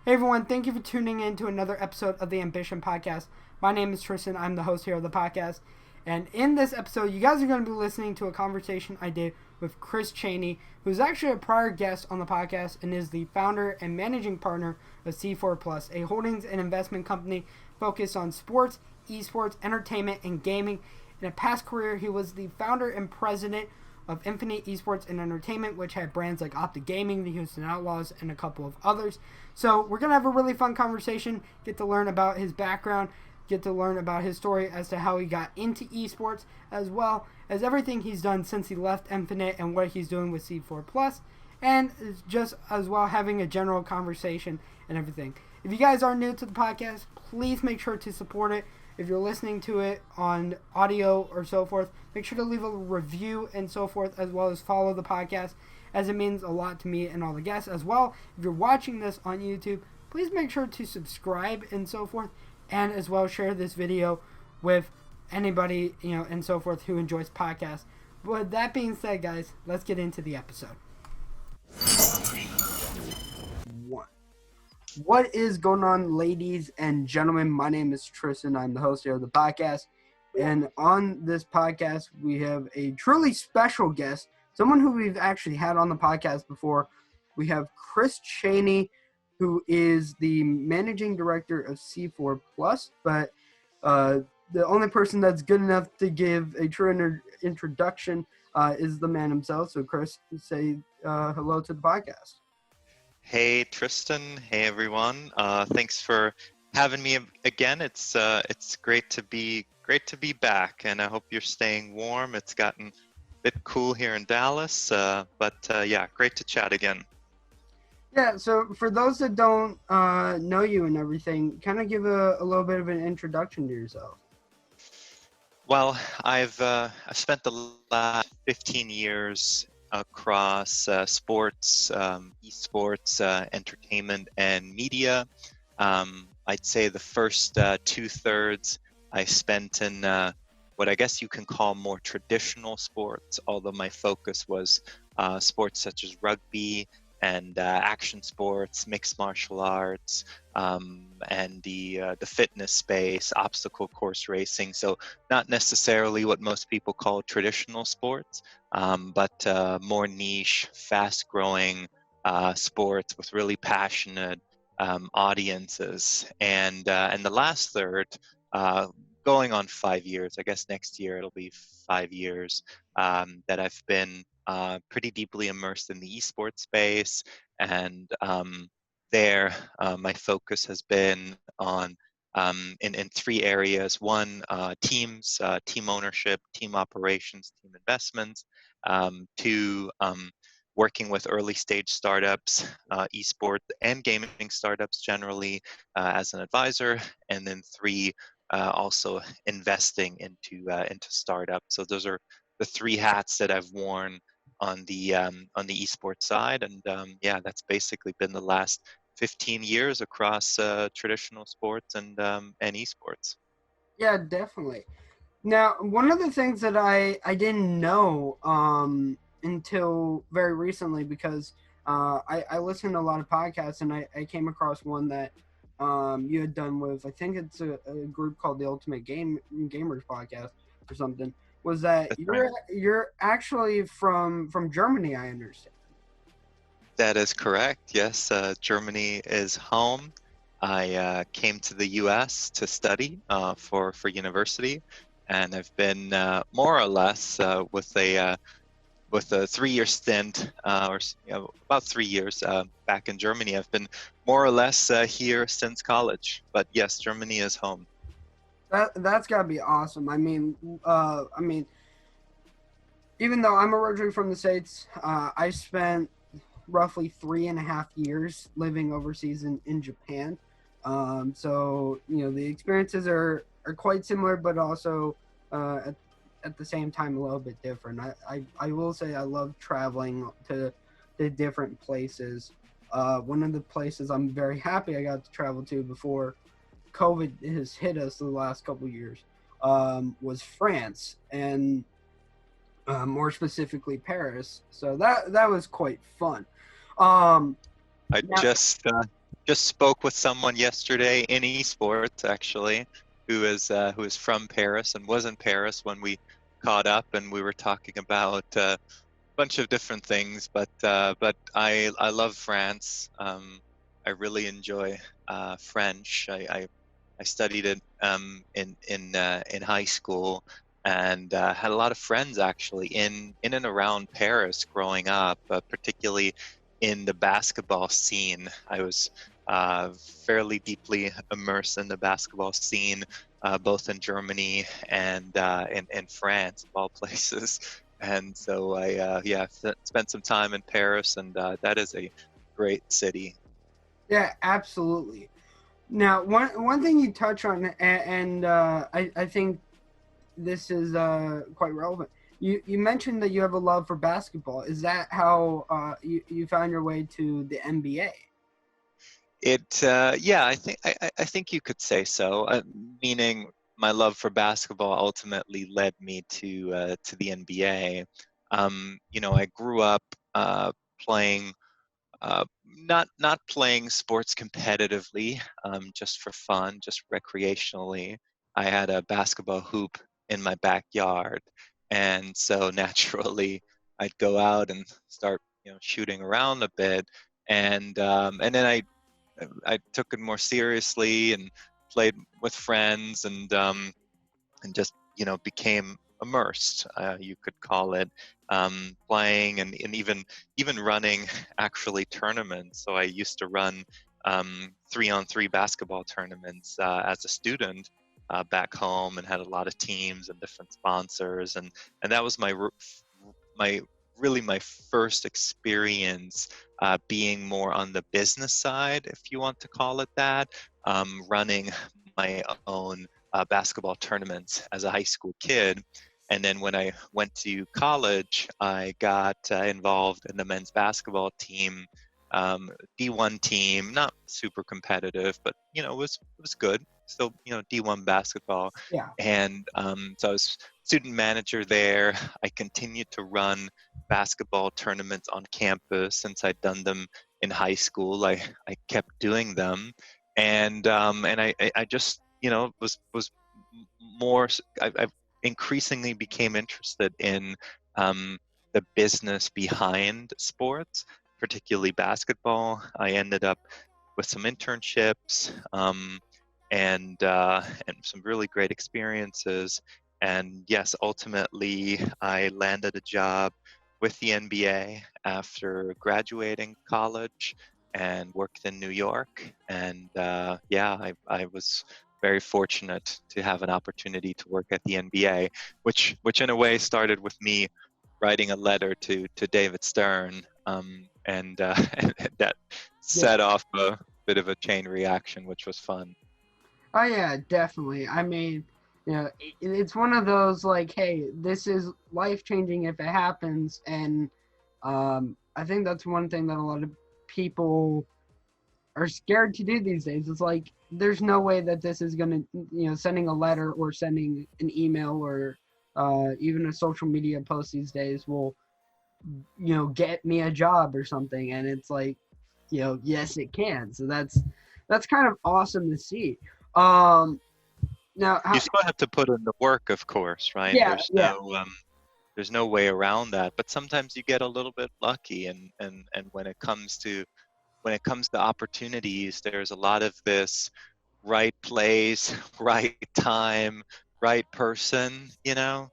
Hey everyone, thank you for tuning in to another episode of the Ambition Podcast. My name is Tristan, I'm the host here of the podcast. And in this episode, you guys are going to be listening to a conversation I did with Chris Chaney, who's actually a prior guest on the podcast and is the founder and managing partner of C4 Plus, a holdings and investment company focused on sports, esports, entertainment, and gaming. In a past career, he was the founder and president of Infinite Esports and Entertainment, which had brands like Optic Gaming, the Houston Outlaws, and a couple of others. So we're going to have a really fun conversation, get to learn about his background, get to learn about his story as to how he got into esports, as well as everything he's done since he left Infinite and what he's doing with C4 Plus, and just as well having a general conversation and everything. If you guys are new to the podcast, please make sure to support it. If you're listening to it on audio or so forth, make sure to leave a review and so forth, as well as follow the podcast, as it means a lot to me and all the guests. As well, if you're watching this on YouTube, please make sure to subscribe and so forth, and as well share this video with anybody, and so forth who enjoys podcasts. With that being said, guys, let's get into the episode. What is going on, ladies and gentlemen? My name is Tristan. I'm the host here of the podcast. And on this podcast, we have a truly special guest, someone who we've actually had on the podcast before. We have Chris Chaney, who is the managing director of C4 Plus, but the only person that's good enough to give a true introduction is the man himself. So, Chris, say hello to the podcast. Hey Tristan, hey everyone. Thanks for having me again. It's great to be back, and I hope you're staying warm. It's gotten a bit cool here in Dallas, but yeah, great to chat again. Yeah. So for those that don't know you and everything, kind of give a little bit of an introduction to yourself. Well, I've spent the last 15 years across sports, esports, entertainment, and media. I'd say the first 2/3 I spent in what I guess you can call more traditional sports, although my focus was sports such as rugby and action sports, mixed martial arts, and the fitness space, obstacle course racing. So not necessarily what most people call traditional sports, but more niche, fast-growing sports with really passionate audiences. And the last third, going on 5 years, I guess next year it'll be 5 years, that I've been pretty deeply immersed in the esports space. And there, my focus has been on in three areas. One, teams, team ownership, team operations, team investments. Two, working with early stage startups, esports and gaming startups generally, as an advisor. And then three, also investing into startups. So those are the three hats that I've worn on the esports side, and yeah, that's basically been the last 15 years across traditional sports and esports. Yeah, definitely. Now, one of the things that I didn't know until very recently, because I listened to a lot of podcasts, and I came across one that you had done with, I think it's a group called the Ultimate Gamers Podcast or something, was that That's you're right. you're actually from Germany, I understand. That is correct. Yes, Germany is home. I came to the U.S. to study for university, and I've been more or less with a 3-year stint, about 3 years back in Germany. I've been more or less here since college. But yes, Germany is home. That's gotta be awesome. I mean, even though I'm originally from the States, I spent roughly 3.5 years living overseas in Japan. So the experiences are quite similar, but also at the same time a little bit different. I will say I love traveling to different places. One of the places I'm very happy I got to travel to before COVID has hit us the last couple years was France, and more specifically Paris. So that was quite fun. I Now, just just spoke with someone yesterday in esports, actually, who is from Paris and was in Paris when we caught up, and we were talking about a bunch of different things. But I love France. I really enjoy French. I studied it in high school, and had a lot of friends actually in and around Paris growing up, particularly in the basketball scene. I was uh, fairly deeply immersed in the basketball scene, both in Germany and in France, of all places. And so spent some time in Paris, and that is a great city. Yeah, absolutely. Now, one thing you touch on, and I think this is quite relevant. You mentioned that you have a love for basketball. Is that how you found your way to the NBA? Yeah, I think you could say so. Meaning, my love for basketball ultimately led me to the NBA. I grew up playing not playing sports competitively, just for fun, just recreationally. I had a basketball hoop in my backyard, and so naturally, I'd go out and start, shooting around a bit, and then I took it more seriously and played with friends, and just became immersed, you could call it, playing and even running actually tournaments. So I used to run 3-on-3 basketball tournaments as a student back home, and had a lot of teams and different sponsors, and that was my really my first experience being more on the business side, if you want to call it that, running my own basketball tournaments as a high school kid. And then when I went to college, I got involved in the men's basketball team, D1 team, not super competitive, but it was good. Still, D1 basketball, Yeah, and so I was student manager there. I continued to run basketball tournaments on campus since I'd done them in high school. I kept doing them, and I just was more. I increasingly became interested in the business behind sports, particularly basketball. I ended up with some internships, and some really great experiences. And yes, ultimately, I landed a job with the NBA after graduating college and worked in New York. And I was very fortunate to have an opportunity to work at the NBA, which in a way started with me writing a letter to David Stern, and that yeah. set off a bit of a chain reaction, which was fun. Oh yeah, definitely. I mean, it's one of those like, hey, this is life changing if it happens, and I think that's one thing that a lot of people are scared to do these days. It's like there's no way that this is gonna, sending a letter or sending an email or even a social media post these days will, get me a job or something. And it's like, yes, it can. So that's kind of awesome to see. Um, now, You still have to put in the work, of course, right? yeah, yeah, There's no way around that. But sometimes you get a little bit lucky, and when it comes to opportunities, there's a lot of this right place, right time, right person, and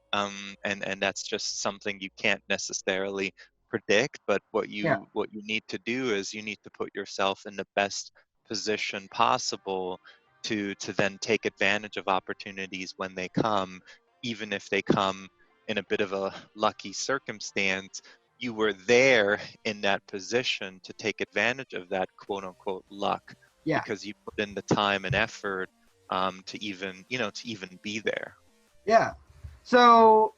that's just something you can't necessarily predict. But what yeah, you need to do is you need to put yourself in the best position possible to then take advantage of opportunities when they come, even if they come in a bit of a lucky circumstance. You were there in that position to take advantage of that quote unquote luck, yeah, because you put in the time and effort to even be there. yeah. So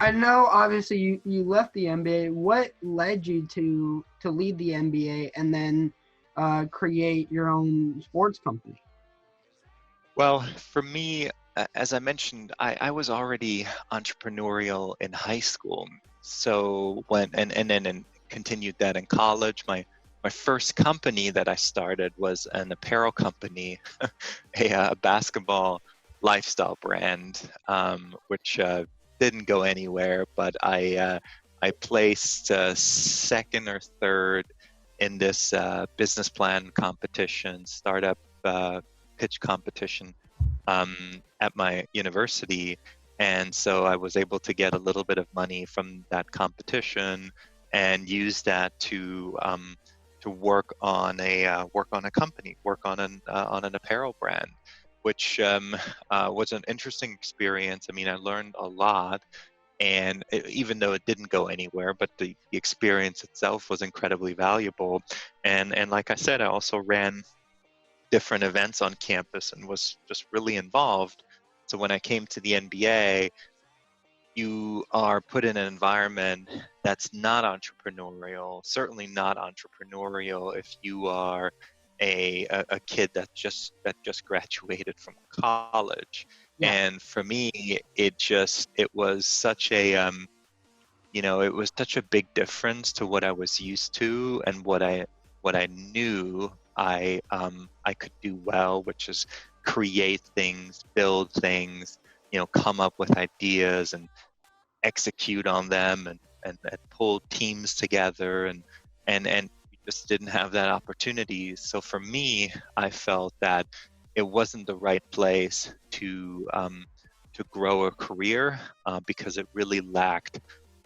I know obviously you left the NBA. What led you to lead the NBA and then create your own sports company? Well, for me, as I mentioned, I was already entrepreneurial in high school. So when and then and continued that in college. My my first company that I started was an apparel company, a basketball lifestyle brand, which didn't go anywhere. But I placed second or third in this business plan competition, startup pitch competition at my university. And so I was able to get a little bit of money from that competition and use that to work on a company, work on an apparel brand, which was an interesting experience. I mean, I learned a lot, and even though it didn't go anywhere, but the experience itself was incredibly valuable. And like I said, I also ran different events on campus and was just really involved. So when I came to the NBA, you are put in an environment that's not entrepreneurial, certainly not entrepreneurial if you are a kid that just graduated from college. Yeah. And for me, it was such a it was such a big difference to what I was used to and what I knew I could do well, which is create things, build things, come up with ideas and execute on them and pull teams together and we just didn't have that opportunity. So for me, I felt that it wasn't the right place to grow a career because it really lacked,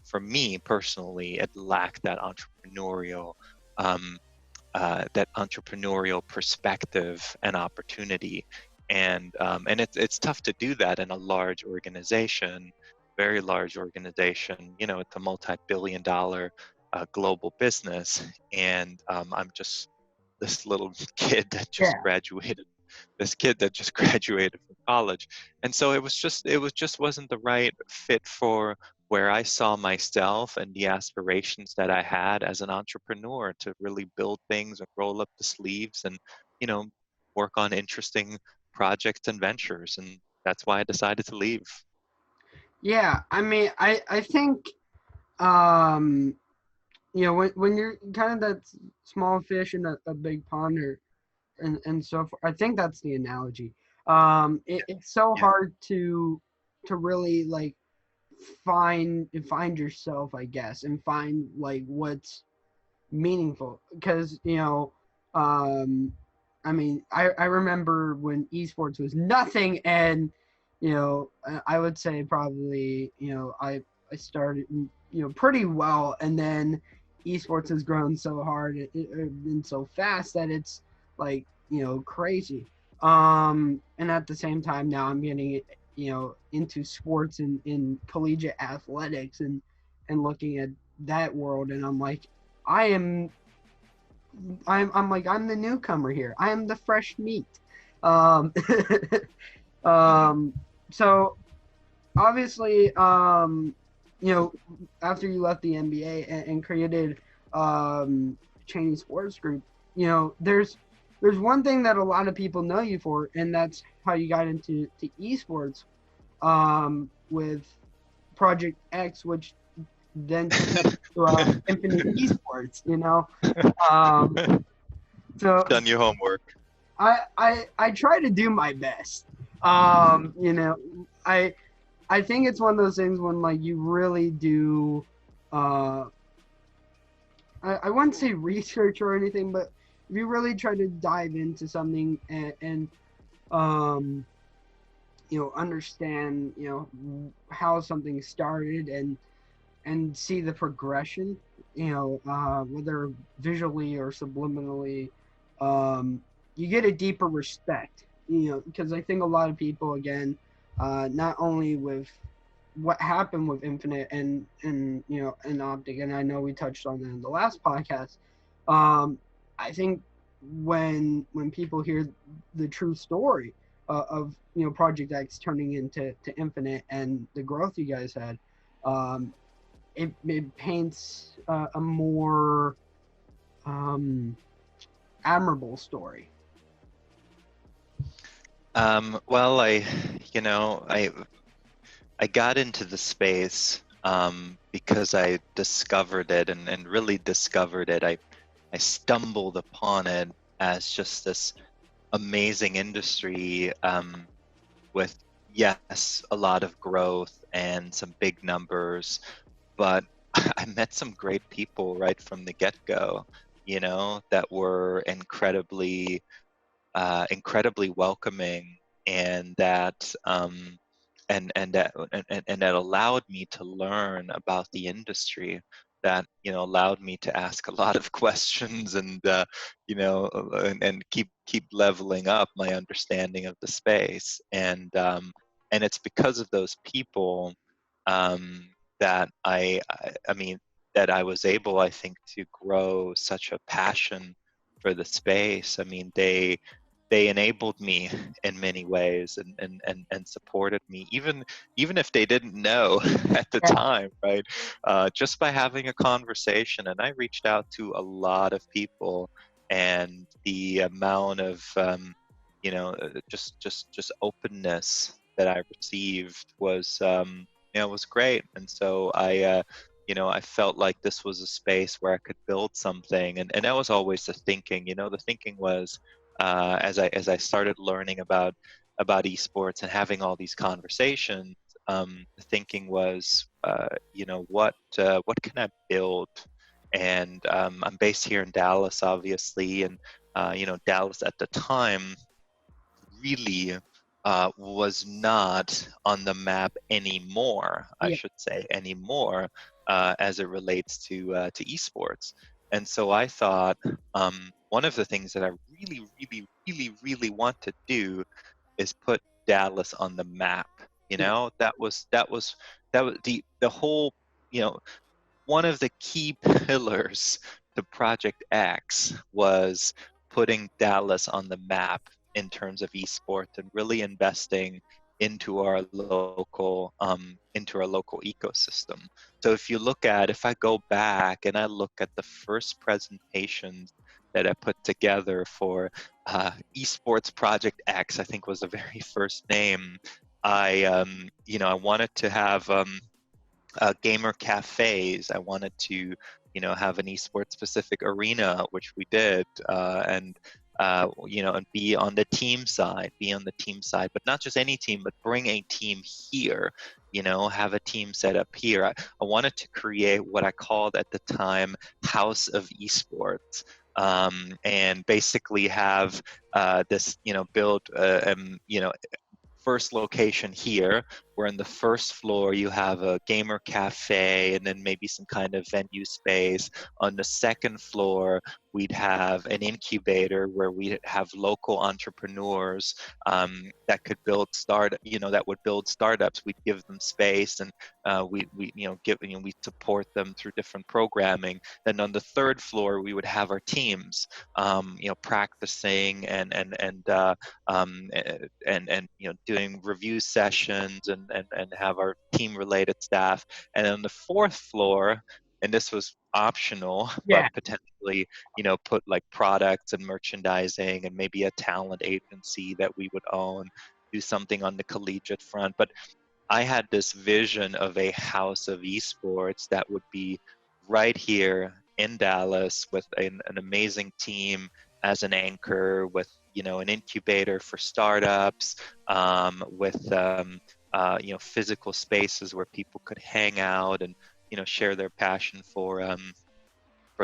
for me personally, it lacked um, that entrepreneurial perspective and opportunity. And it's tough to do that in a large organization, very large organization. It's a multi-billion-dollar global business, and I'm just this little kid that just Yeah. graduated. This kid that just graduated from college, and so it just wasn't the right fit for where I saw myself and the aspirations that I had as an entrepreneur to really build things and roll up the sleeves and, you know, work on interesting projects and ventures. And that's why I decided to leave. Yeah. I mean, I think um when you're kind of that small fish in a big pond, or and so forth. I think that's the analogy. It's so Yeah. hard to really like find yourself, I guess, and find like what's meaningful, because I mean, I remember when esports was nothing, and I would say probably I started pretty well, and then esports has grown so hard and so fast that it's like crazy. And at the same time now I'm getting into sports and in collegiate athletics, and looking at that world, and I'm like, I am I'm like, I'm the newcomer here. I am the fresh meat. Um, Hmm. um, so obviously, after you left the NBA and created Chaney Sports Group, there's one thing that a lot of people know you for, and that's how you got into esports with Project X, which then turned into Infinite Esports. Um, so Done your homework. I try to do my best. I I think it's one of those things when like you really do. Uh, I wouldn't say research or anything, but if you really try to dive into something and um, understand how something started, and see the progression, whether visually or subliminally, you get a deeper respect, because I think a lot of people, again, not only with what happened with Infinite and Optic, and I know we touched on that in the last podcast. I think when people hear the true story of Project X turning into Infinite and the growth you guys had, um, it paints a more um, admirable story. Well, you know, I got into the space because I discovered it and really discovered it. I stumbled upon it as just this amazing industry, with, yes, a lot of growth and some big numbers, but I met some great people right from the get-go, that were incredibly welcoming, and that and that allowed me to learn about the industry, that allowed me to ask a lot of questions, and and keep leveling up my understanding of the space. And it's because of those people, that I mean, that I was able, I think, to grow such a passion for the space. I mean, they enabled me in many ways, and supported me, even if they didn't know at the Yeah. time, right? Just by having a conversation. And I reached out to a lot of people, and the amount of just openness that I received was great. And so I felt like this was a space where I could build something. And that was always the thinking. The thinking was, as I started learning about esports and having all these conversations, the thinking was, what can I build? And I'm based here in Dallas, obviously, and Dallas at the time really was not on the map anymore, I Yeah. should say, anymore, as it relates to esports. And so I thought, one of the things that I really, really, really, really want to do is put Dallas on the map. Yeah. That was the whole, you know one of the key pillars to Project X was putting Dallas on the map in terms of esports, and really investing into our local ecosystem. So if I go back and I look at the first presentations that I put together for Esports Project X, I think was the very first name. I wanted to have gamer cafes. I wanted to, have an esports specific arena, which we did, and be on the team side, but not just any team, but bring a team here. Have a team set up here. I wanted to create what I called at the time House of Esports. And basically have this, build, first location here, where in the first floor you have a gamer cafe and then maybe some kind of venue space. On the second floor, we'd have an incubator where we have local entrepreneurs, that would build startups. We'd give them space, and we support them through different programming. Then on the third floor, we would have our teams, practicing doing review sessions, and have our team related staff. And on the fourth floor, and this was optional, but Yeah. potentially put like products and merchandising and maybe a talent agency that we would own, do something on the collegiate front. But I had this vision of a house of esports that would be right here in Dallas, with an amazing team as an anchor, with an incubator for startups, with physical spaces where people could hang out and share their passion for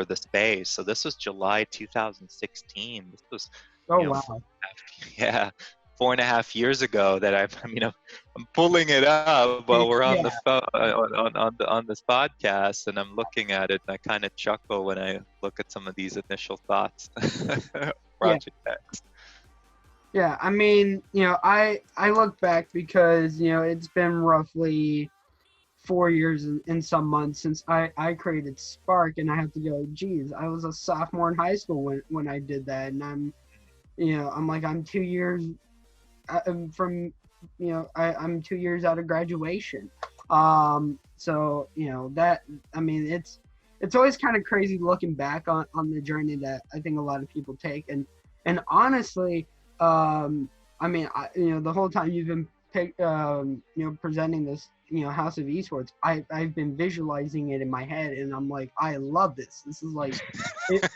the space. So this was July 2016. This was Oh, you know wow. yeah, 4.5 years ago that I'm pulling it up while we're on the Yeah. phone, on this podcast, and I'm looking at it, and I kind of chuckle when I look at some of these initial thoughts. Yeah. Project X. Yeah. I mean, I look back because, it's been roughly 4 years and some months since I created Spark, and I have to go, geez, I was a sophomore in high school when I did that. And I'm 2 years from, I'm 2 years out of graduation. So, that, I mean, it's always kind of crazy looking back on the journey that I think a lot of people take. And honestly, I mean, the whole time presenting this, House of Esports, I've been visualizing it in my head, and I'm like, I love this. This is like, it,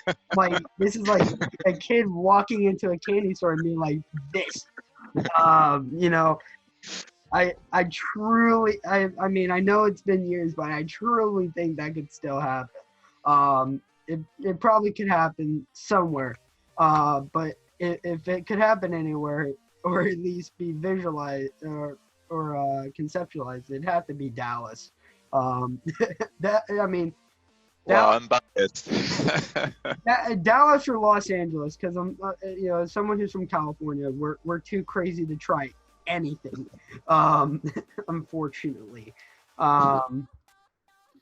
this is like a kid walking into a candy store and being like, this. You know, I truly, I mean, I know it's been years, but I truly think that could still happen. It probably could happen somewhere, but if it could happen anywhere, or at least be visualized or conceptualized, it'd have to be Dallas. Um, that I mean, Well, Dallas, I'm biased. Dallas or Los Angeles, because I'm, as someone who's from California, we're too crazy to try anything, um, unfortunately. Um,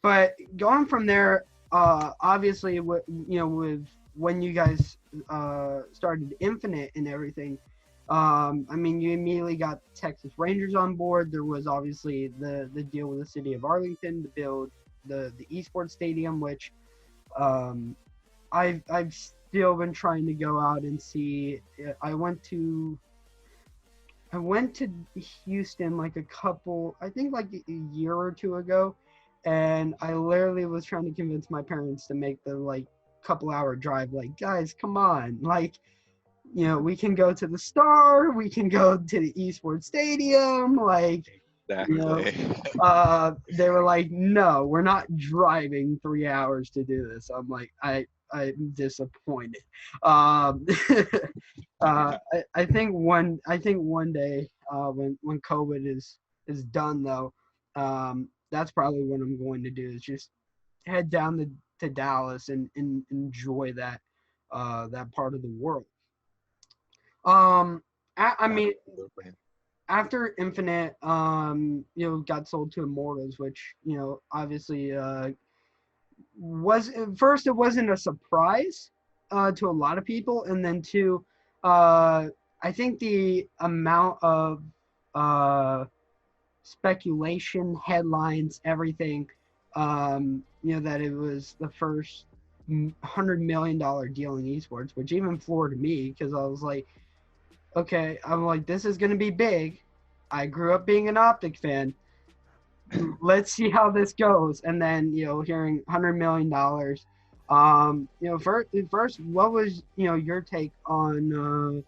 but going from there, obviously, with when you guys started Infinite and everything, I mean, you immediately got Texas Rangers on board. There was obviously the deal with the city of Arlington to build the esports stadium, which um, I've still been trying to go out and see. I went to Houston like I think like a year or two ago, and I literally was trying to convince my parents to make the like couple-hour drive. Like, guys, come on, like, we can go to the Star, we can go to the Esports Stadium, like, you know, Exactly. they were like, no, we're not driving 3 hours to do this. I'm like, I'm disappointed. Um, I think one day, when COVID is done though, that's probably what I'm going to do, is just head down to Dallas and enjoy that part of the world. Um, I mean, Absolutely. after Infinite, got sold to Immortals, which, obviously, was at first, it wasn't a surprise to a lot of people, and then two, I think the amount of uh, speculation, headlines, everything, that it was the first $100 million deal in esports, which even floored me, because I was like, okay, I'm like, this is gonna be big. I grew up being an Optic fan. Let's see how this goes. And then, hearing $100 million. First, what was, your take on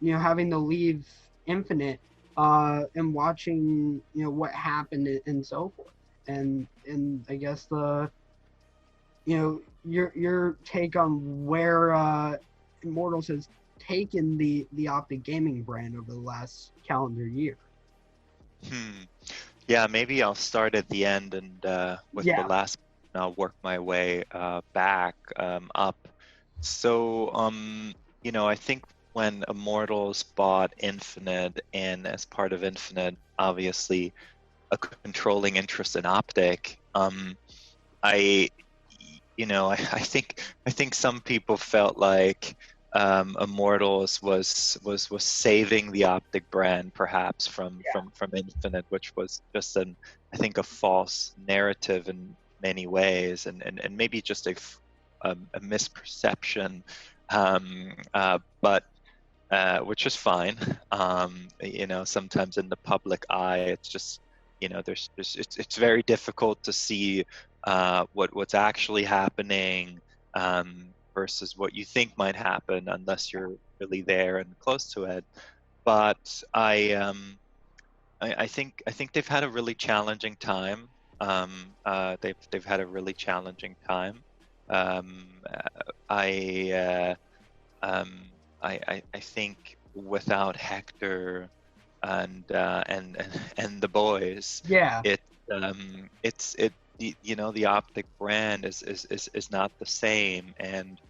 having to leave Infinite, and watching, what happened and so forth, and I guess your take on where Immortals has taken the Optic gaming brand over the last calendar year. Hmm. Yeah, maybe I'll start at the end and with the Yeah, last, and I'll work my way back up. So, I think when Immortals bought Infinite, and as part of Infinite, obviously a controlling interest in Optic, I, I think some people felt like Immortals was saving the Optic brand, perhaps from Infinite, which was just I think a false narrative in many ways, and maybe just a misperception, but which is fine. Sometimes in the public eye, it's just, it's very difficult to see what's actually happening, versus what you think might happen, unless you're really there and close to it. But I think they've had a really challenging time. They've had a really challenging time. I um, I think without Hector and the boys, yeah, it it's it the Optic brand is not the same. And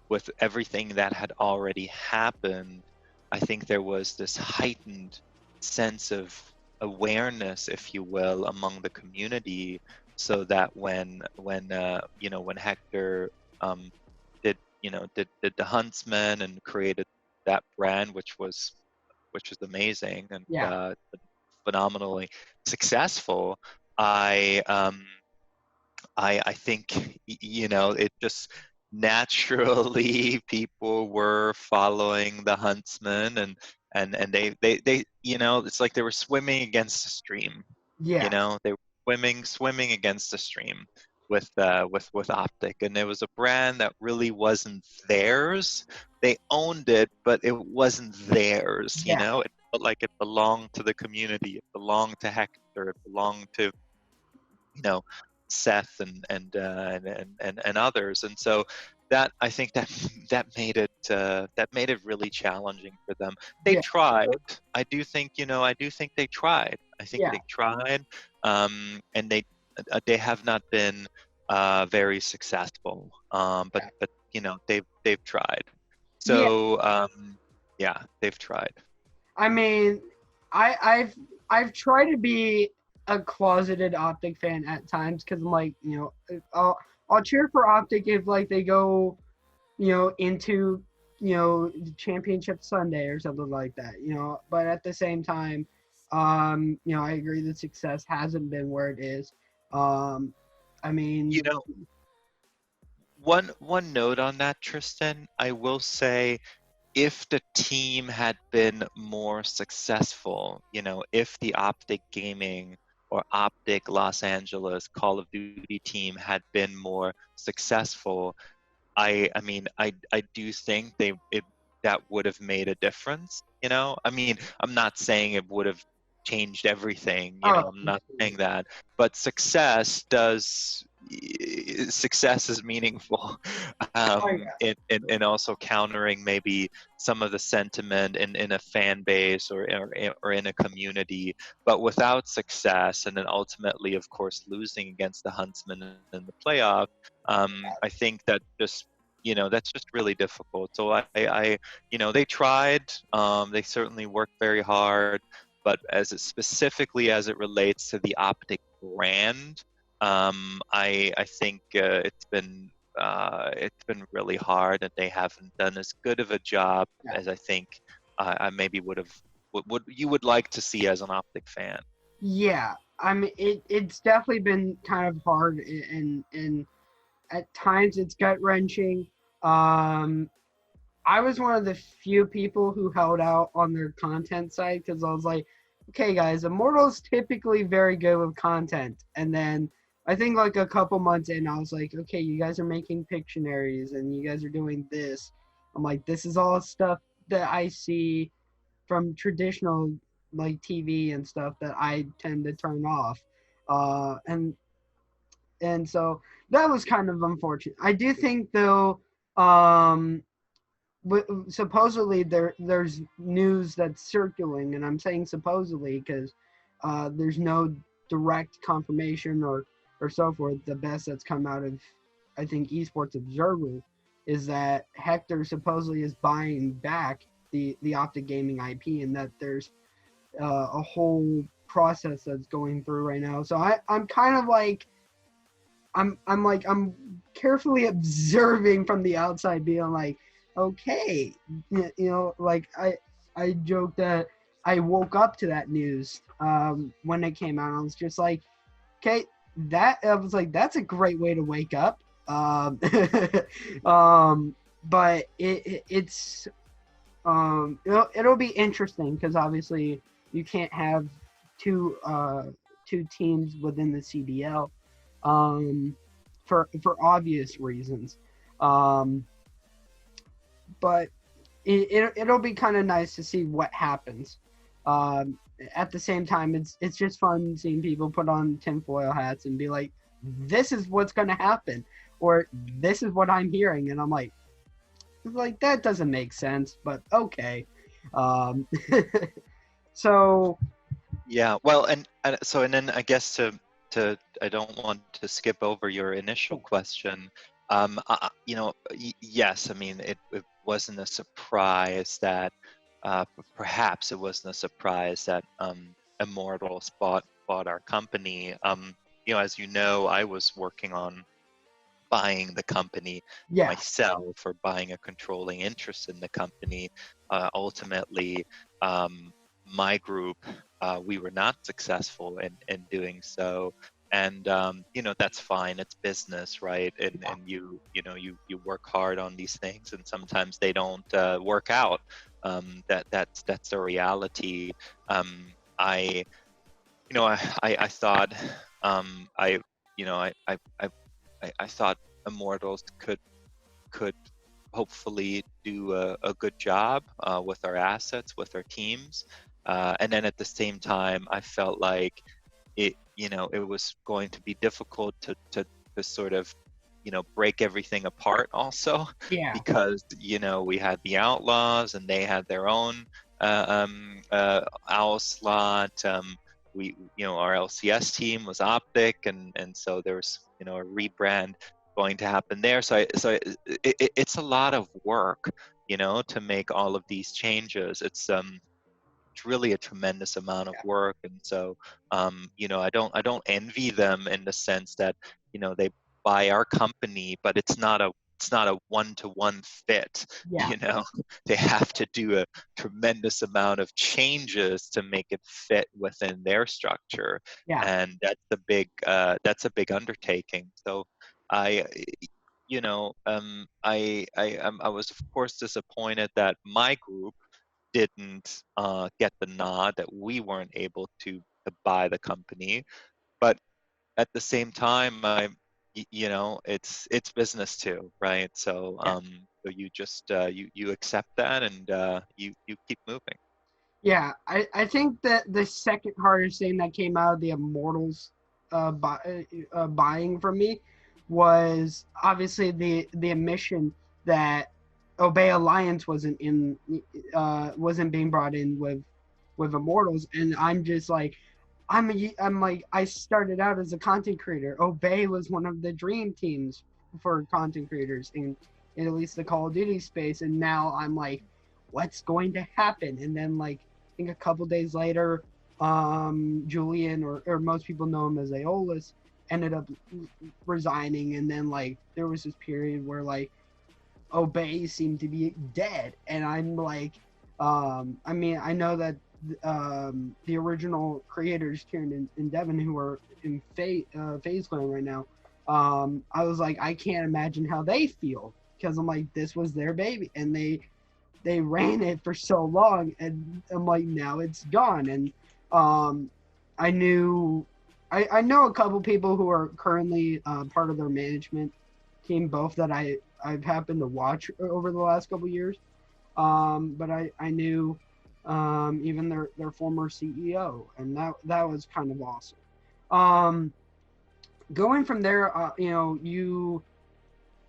with everything that had already happened, I think there was this heightened sense of awareness, if you will, among the community, so that when Hector did the Huntsman and created that brand, which is amazing and yeah, phenomenally successful. I um I think it just naturally people were following the huntsman, and they it's like they were swimming against the stream. Yeah. They were swimming against the stream with Optic, and it was a brand that really wasn't theirs. They owned it, but it wasn't theirs. Yeah. It felt like it belonged to the community. It belonged to Hector. It belonged to you know Seth and others, and so that I think that that made it really challenging for them. They Yeah. tried. I do think they tried. I think Yeah. they tried, and they have not been very successful. But they've tried. Yeah. So yeah, they've tried. I mean, I've tried to be a closeted Optic fan at times because I'm like, I'll cheer for Optic if like they go, into championship Sunday or something like that, But at the same time, I agree that success hasn't been where it is. I mean, You know, one note on that, Tristan, I will say, if the team had been more successful, if the Optic Gaming or Optic Los Angeles Call of Duty team had been more successful, I do think that would have made a difference. I'm not saying it would have changed everything. oh, I'm not saying that, but success is meaningful, oh yeah, and also countering maybe some of the sentiment in a fan base or in a community. But without success, and then ultimately, of course, losing against the Huntsmen in the playoff, I think that's just really difficult. So they tried. They certainly worked very hard, but specifically as it relates to the Optic brand, I think it's been really hard, and they haven't done as good of a job yeah. as I think I maybe would you would like to see as an Optic fan. Yeah, I mean, it's definitely been kind of hard, and at times it's gut wrenching. Um, I was one of the few people who held out on their content side because I was like, okay, guys, Immortal's typically very good with content, and then I think like a couple months in, I was like, okay, you guys are making Pictionaries and you guys are doing this. I'm like, this is all stuff that I see from traditional like TV and stuff that I tend to turn off. And so that was kind of unfortunate. I do think though, um, supposedly there's news that's circulating, and I'm saying supposedly because there's no direct confirmation or so forth. The best that's come out of I think Esports Observer is that Hector supposedly is buying back the Optic Gaming IP, and that there's a whole process that's going through right now. So I'm kind of like I'm carefully observing from the outside, being like, okay, like I joked that I woke up to that news when it came out. I was just like, okay, I was like, that's a great way to wake up. But it's it'll be interesting because obviously you can't have two two teams within the CDL for obvious reasons. Um, but it'll be kind of nice to see what happens. Um, at the same time, it's just fun seeing people put on tinfoil hats and be like, "This is what's going to happen," or "This is what I'm hearing," and I'm like, that doesn't make sense, but okay. Um, so Yeah, well, and then I guess to I don't want to skip over your initial question. Yes, I mean it wasn't a surprise that perhaps it wasn't a surprise that Immortals bought our company. As you know, I was working on buying the company yeah, myself, or buying a controlling interest in the company. Ultimately, my group, we were not successful in doing so. and that's fine. It's business, right? And you work hard on these things, and sometimes they don't work out. That's the reality. I I thought I you know I thought Immortals could hopefully do a good job with our assets, with our teams, and then at the same time, I felt like it was going to be difficult to sort of break everything apart also, Yeah. because we had the Outlaws and they had their own owl slot. Our LCS team was Optic, and so there was a rebrand going to happen there. It's a lot of work, to make all of these changes. It's really a tremendous amount of Yeah. work, and so I don't envy them in the sense that they buy our company, but it's not a one-to-one fit. Yeah. you know they have to do a tremendous amount of changes to make it fit within their structure, Yeah. and that's a big undertaking. So I I was of course disappointed that my group didn't get the nod, that we weren't able to buy the company. But at the same time, it's business too, right? So Yeah. so you just you accept that, and you keep moving. Yeah, I think that the second hardest thing that came out of the Immortals buying from me was obviously the admission that Obey Alliance wasn't being brought in with Immortals, and I'm just like I'm like I started out as a content creator. Obey was one of the dream teams for content creators in at least the Call of Duty space, and now I'm like, what's going to happen? And then like I think a couple days later, Julian or most people know him as Aeolus ended up resigning, and then like there was this period where like Obey seemed to be dead, and I'm like, I mean, I know that the original creators, Kieran and Devin, who are in Phase Clan right now, I was like, I can't imagine how they feel because I'm like, this was their baby, and they ran it for so long, and I'm like, now it's gone, and um, I knew. I know a couple people who are currently part of their management team, both that I've happened to watch over the last couple years. But I knew even their former CEO, and that was kind of awesome. Um, Going from there, you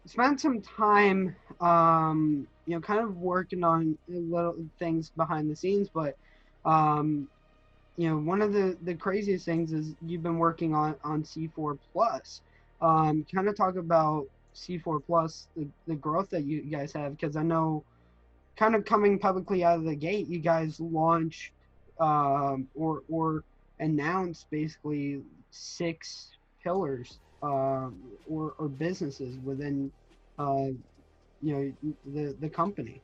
spent some time, kind of working on little things behind the scenes, but um, one of the craziest things is you've been working on C4 Plus. Kind of talk about C4 Plus, the growth that you guys have, because I know kind of coming publicly out of the gate, you guys launched or announced basically 6 pillars or businesses within uh, the company.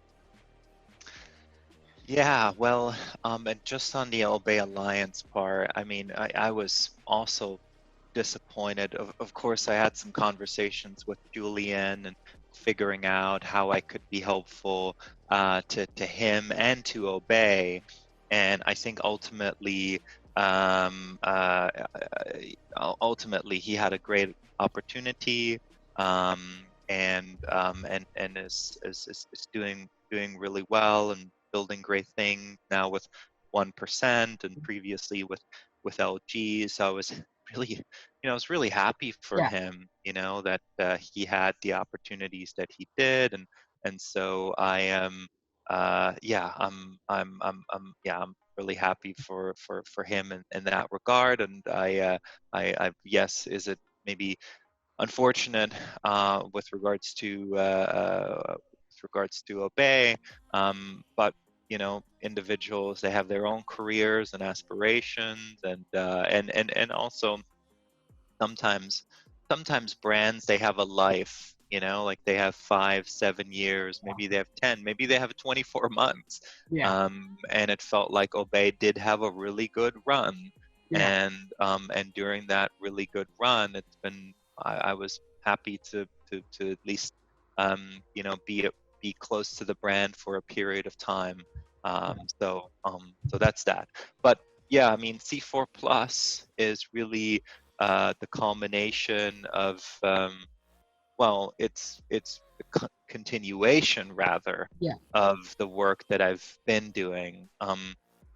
Yeah, well, and just on the El Bay Alliance part, I mean, I was also disappointed. Of course, I had some conversations with Julian and figuring out how I could be helpful to him and to Obey. And I think ultimately he had a great opportunity, and is doing really well and building great things now with 1%, and previously with LG. So I was really I was really happy for Yeah, him, that he had the opportunities that he did, and so I am, yeah, I'm really happy for him in that regard, and yes, is it maybe unfortunate with regards to Obey, but individuals, they have their own careers and aspirations, and also sometimes sometimes brands, they have a life, like they have 5 7 years, maybe they have 10, maybe they have 24 months. yeah, And it felt like Obey did have a really good run, Yeah. And during that really good run, I was happy to at least be close to the brand for a period of time. So that's that. But yeah, I mean, C4 Plus is really the culmination of it's a continuation rather Yeah. of the work that I've been doing.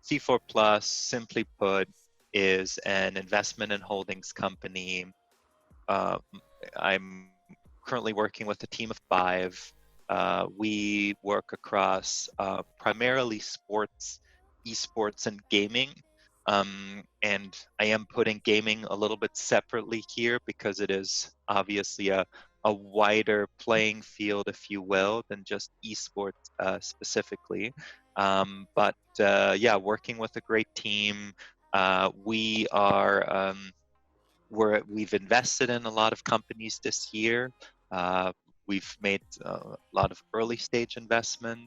C4 Plus, simply put, is an investment and holdings company. Uh, I'm currently working with a team of 5. We work across primarily sports, esports, and gaming. And I am putting gaming a little bit separately here because it is obviously a wider playing field, if you will, than just esports specifically. But yeah, working with a great team. We are we've invested in a lot of companies this year. Uh, we've made a lot of early stage investment.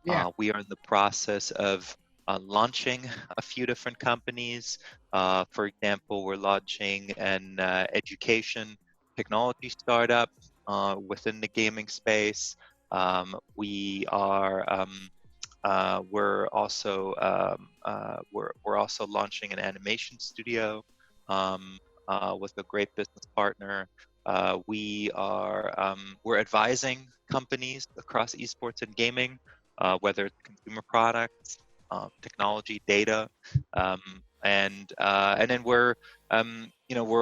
Yeah. We are in the process of launching a few different companies. For example, we're launching an education technology startup within the gaming space. We are we're also launching an animation studio um, with a great business partner. We're advising companies across esports and gaming, whether it's consumer products, technology, data, um, and then we're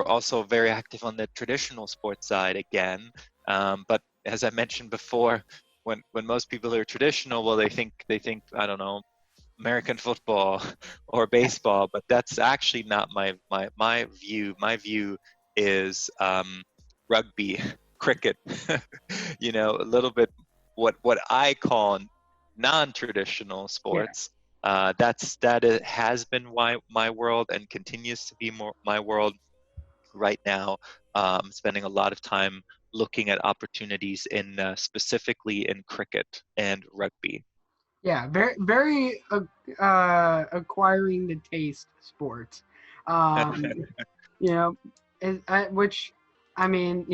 also very active on the traditional sports side again. But as I mentioned before, when most people are traditional, well, they think I don't know, American football or baseball, but that's actually not my view. My view is rugby, cricket. A little bit what I call non-traditional Yeah. sports. That has been my world and continues to be my world right now. Spending a lot of time looking at opportunities in specifically in cricket and rugby. Yeah, very, very acquiring the taste sports. Um, you know, which, I mean,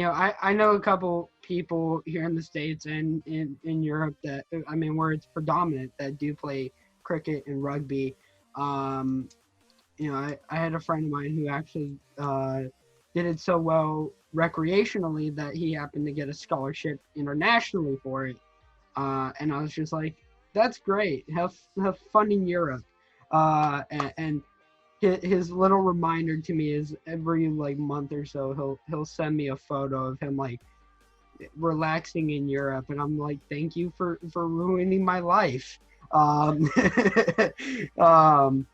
I know a couple people here in the States and in Europe that, I mean, where it's predominant that do play cricket and rugby. Um, I had a friend of mine who actually did it so well recreationally that he happened to get a scholarship internationally for it. And I was just like, that's great. Have fun in Europe. And his little reminder to me is every like month or so he'll send me a photo of him like relaxing in Europe, and I'm like, thank you for ruining my life. Um, um,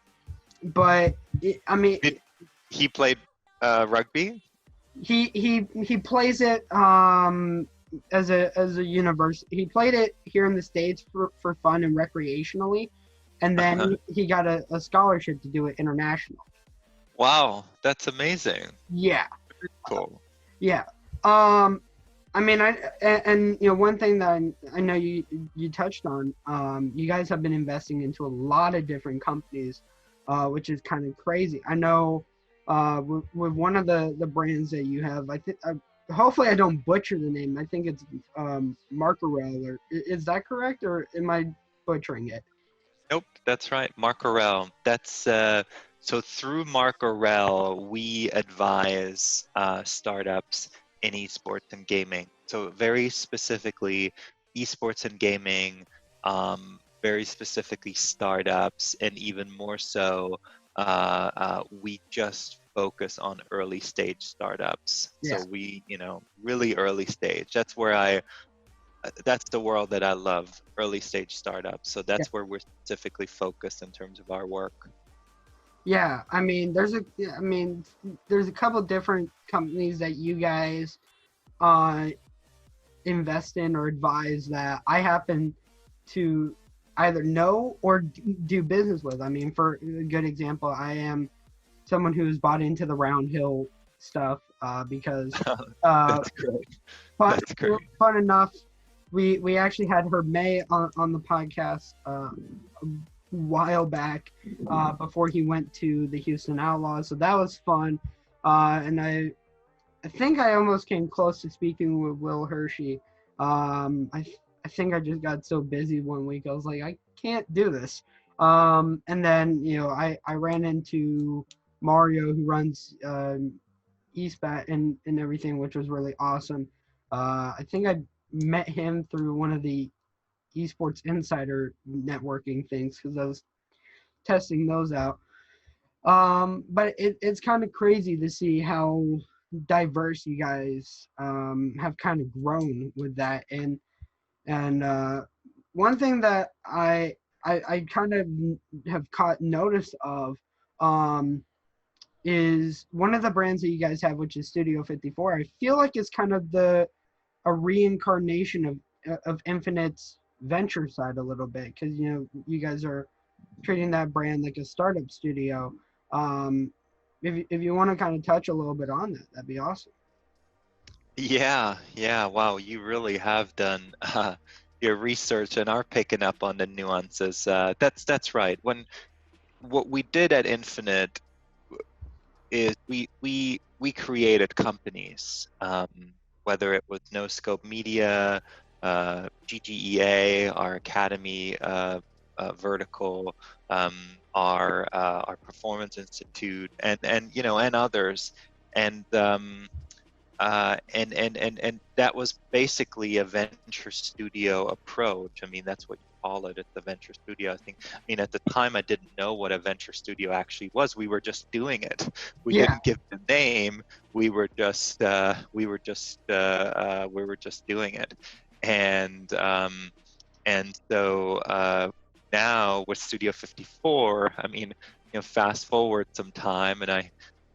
but I mean, Did he played rugby? he plays it as a universe. He played it here in the States for fun and recreationally, and then he got a scholarship to do it international. Wow, that's amazing. Yeah. Cool. Yeah. I mean, and one thing that I know you touched on, you guys have been investing into a lot of different companies, which is kind of crazy. I know, with one of the brands that you have, I think, hopefully I don't butcher the name. I think it's Marcarel, or is that correct, or am I butchering it? Nope, that's right. Marcarel. That's so through Marcarel, we advise startups in esports and gaming. So very specifically, esports and gaming, very specifically startups, and even more so, we just focus on early stage startups. Yeah. So really early stage. That's the world that I love, early stage startups. So Yeah. that's where we're specifically focused in terms of our work. Yeah, I mean, there's a couple different companies that you guys uh invest in or advise that I happen to either know or do business with. I mean, for a good example, I am someone who's bought into the Round Hill stuff because That's great. fun, That's great. fun enough, we actually had her May on the podcast while back before he went to the Houston Outlaws. So that was fun. And I think I almost came close to speaking with Will Hershey. I think I just got so busy one week. I was like, I can't do this. And then, I ran into Mario, who runs Eastbat and everything, which was really awesome. I think I met him through one of the Esports Insider networking things because I was testing those out. But it's kind of crazy to see how diverse you guys have kind of grown with that. And one thing that I kind of have caught notice of um, is one of the brands that you guys have, which is Studio 54. I feel like it's kind of a reincarnation of Infinite's venture side a little bit, because you guys are treating that brand like a startup studio. Um, if you want to kind of touch a little bit on that, that'd be awesome. Yeah, yeah. Wow, you really have done your research and are picking up on the nuances. That's right. What we did at Infinite is we created companies, whether it was No Scope Media, GGEA, our academy vertical, our Performance Institute, and others, and and that was basically a venture studio approach. I mean, that's what you call it. It's a venture studio. I mean, at the time, I didn't know what a venture studio actually was. We were just doing it. We Yeah, didn't give it a name. We were just doing it. And so now with Studio 54, I mean, fast forward some time, and I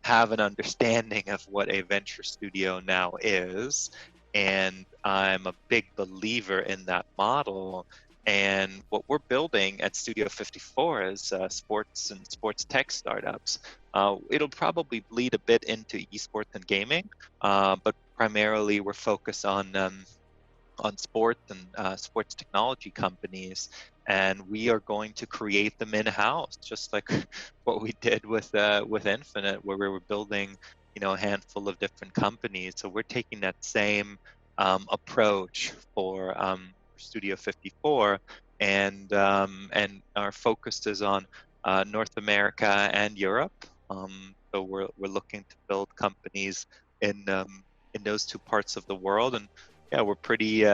have an understanding of what a venture studio now is, and I'm a big believer in that model. And what we're building at Studio 54 is sports and sports tech startups. It'll probably bleed a bit into esports and gaming, but primarily we're focused on sports and sports technology companies, and we are going to create them in-house, just like what we did with Infinite, where we were building, a handful of different companies. So we're taking that same approach for Studio 54, and our focus is on North America and Europe. So we're looking to build companies in those two parts of the world, and yeah, we're pretty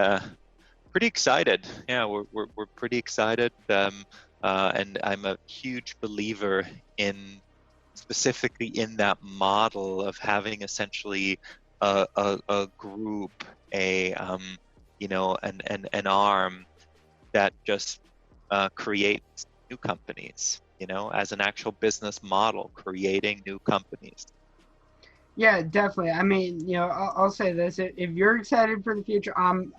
excited. Yeah, we're pretty excited. And I'm a huge believer in specifically in that model of having essentially a group, an arm that just creates new companies. As an actual business model, creating new companies. yeah, definitely. I mean, I'll say this: if you're excited for the future, I'm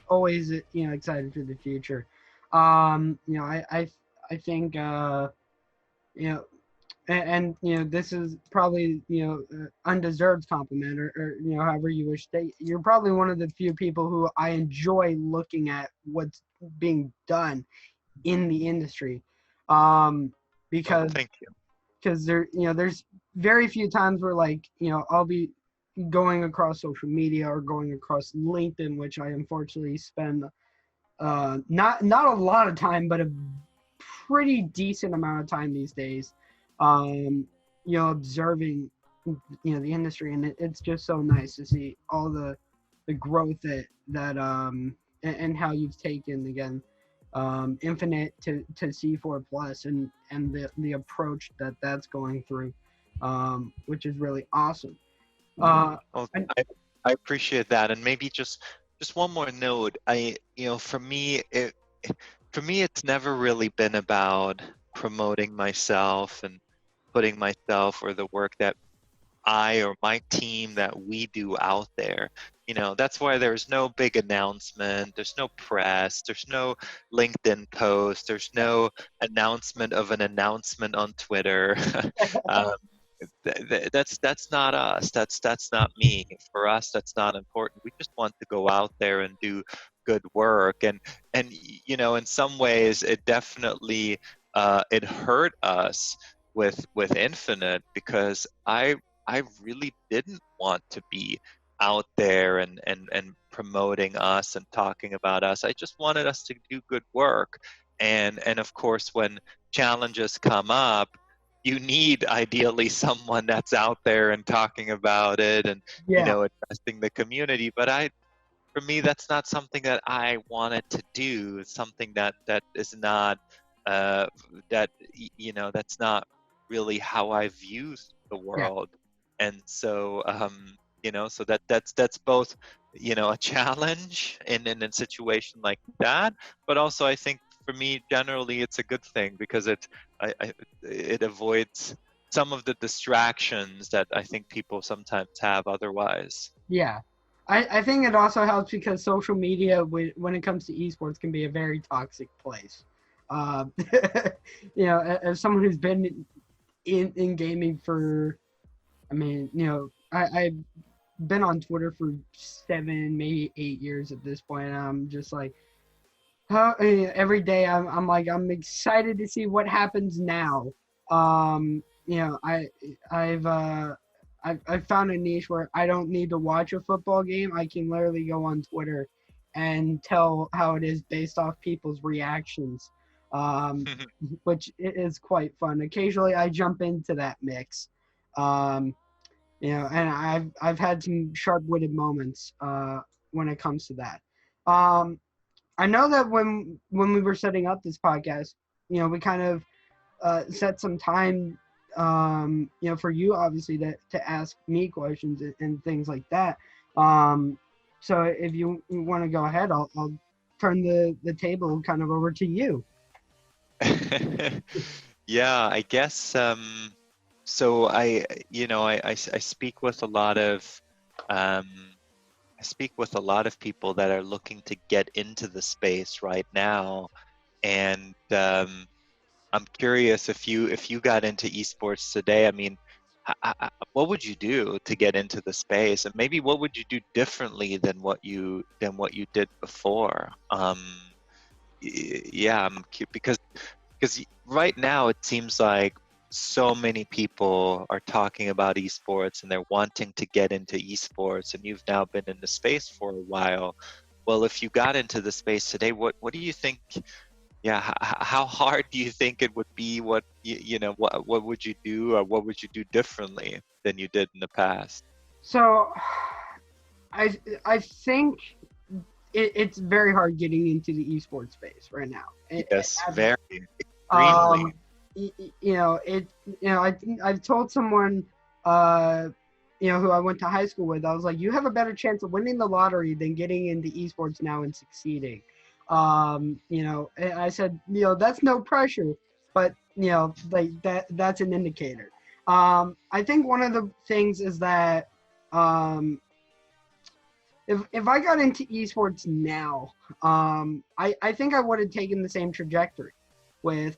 always excited for the future. I think you know this is probably undeserved compliment, or however you wish to. You're probably one of the few people who I enjoy looking at what's being done in the industry, um, Oh, because thank you. there's very few times where, like, I'll be going across social media or going across LinkedIn, which I unfortunately spend not a lot of time, but a pretty decent amount of time these days, observing the industry, and it's just so nice to see all the growth and how you've taken, again, Infinite to C4 Plus, and the approach that's going through, which is really awesome. Well, And I appreciate that, and maybe just one more note. For me, it's never really been about promoting myself and putting myself or the work that I or my team that we do out there. That's why there's no big announcement, there's no press, there's no LinkedIn post, there's no announcement of an announcement on Twitter. um, that's not us. That's not me. For us, that's not important. We just want to go out there and do good work. And in some ways, it definitely it hurt us with Infinite, because I really didn't want to be out there and promoting us and talking about us. I just wanted us to do good work. And of course, when challenges come up, you need ideally someone that's out there and talking about it and, Yeah, addressing the community. But for me, that's not something that I wanted to do. It's something that is not uh, that's not really how I view the yeah, world. And so so that's both a challenge in a situation like that, but also I think for me generally it's a good thing, because it avoids some of the distractions that I think people sometimes have otherwise. yeah. I think it also helps because social media, when it comes to esports, can be a very toxic place. Uh, as someone who's been in gaming for, I mean, I've been on Twitter for 7, maybe 8 years at this point. And I'm just like, every day I'm like, I'm excited to see what happens now. Um, you know, I I've uh I've found a niche where I don't need to watch a football game. I can literally go on Twitter and tell how it is based off people's reactions, which is quite fun. Occasionally, I jump into that mix, um, and I've had some sharp-witted moments when it comes to that. Um, I know that when we were setting up this podcast, we kind of set some time, for you obviously to ask me questions and things like that. Um, so if you want to go ahead, I'll turn the table kind of over to you. Yeah, I guess so I speak with a lot of um I speak with a lot of people that are looking to get into the space right now, and I'm curious, if you got into esports today. I mean, what would you do to get into the space, and maybe what would you do differently than what you did before? Yeah, because right now it seems like so many people are talking about esports and they're wanting to get into esports, and you've now been in the space for a while. Well, if you got into the space today, what do you think? Yeah, how hard do you think it would be? What would you do, or what would you do differently than you did in the past? So I think it's very hard getting into the esports space right now. Yes, As very extremely. Um, I've told someone, uh, who I went to high school with, I was like, you have a better chance of winning the lottery than getting into esports now and succeeding. And I said, that's no pressure, but like that's an indicator. I think one of the things is that, if I got into esports now, I think I would have taken the same trajectory with,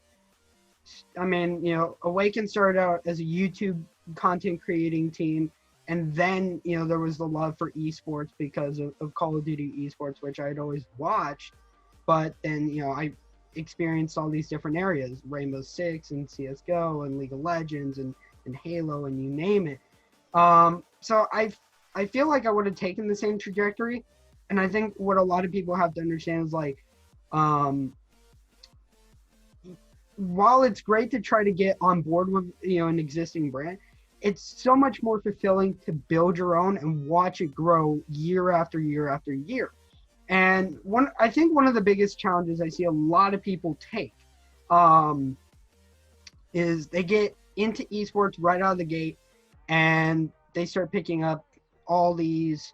I mean, Awaken started out as a YouTube content creating team, and then there was the love for esports because of Call of Duty esports, which I had always watched. But then I experienced all these different areas: Rainbow Six and CS:GO and League of Legends and Halo and you name it. So I feel like I would have taken the same trajectory, and I think what a lot of people have to understand is like, um, while it's great to try to get on board with an existing brand, it's so much more fulfilling to build your own and watch it grow year after year after year. And I think one of the biggest challenges I see a lot of people take, um, is they get into esports right out of the gate, and they start picking up all these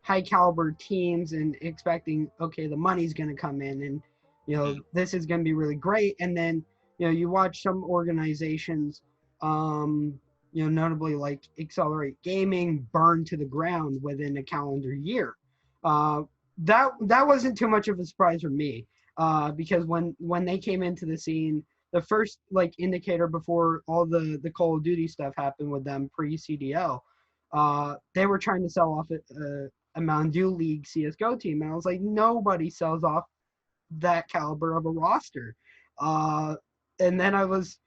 high caliber teams and expecting, okay, the money's going to come in, and this is going to be really great. And then you watch some organizations, notably like Accelerate Gaming, burn to the ground within a calendar year. uh, that wasn't too much of a surprise for me, because when they came into the scene, the first like indicator before all the Call of Duty stuff happened with them pre CDL, they were trying to sell off a Mountain Dew League CS:GO team, and I was like, nobody sells off that caliber of a roster. Uh, And then I was,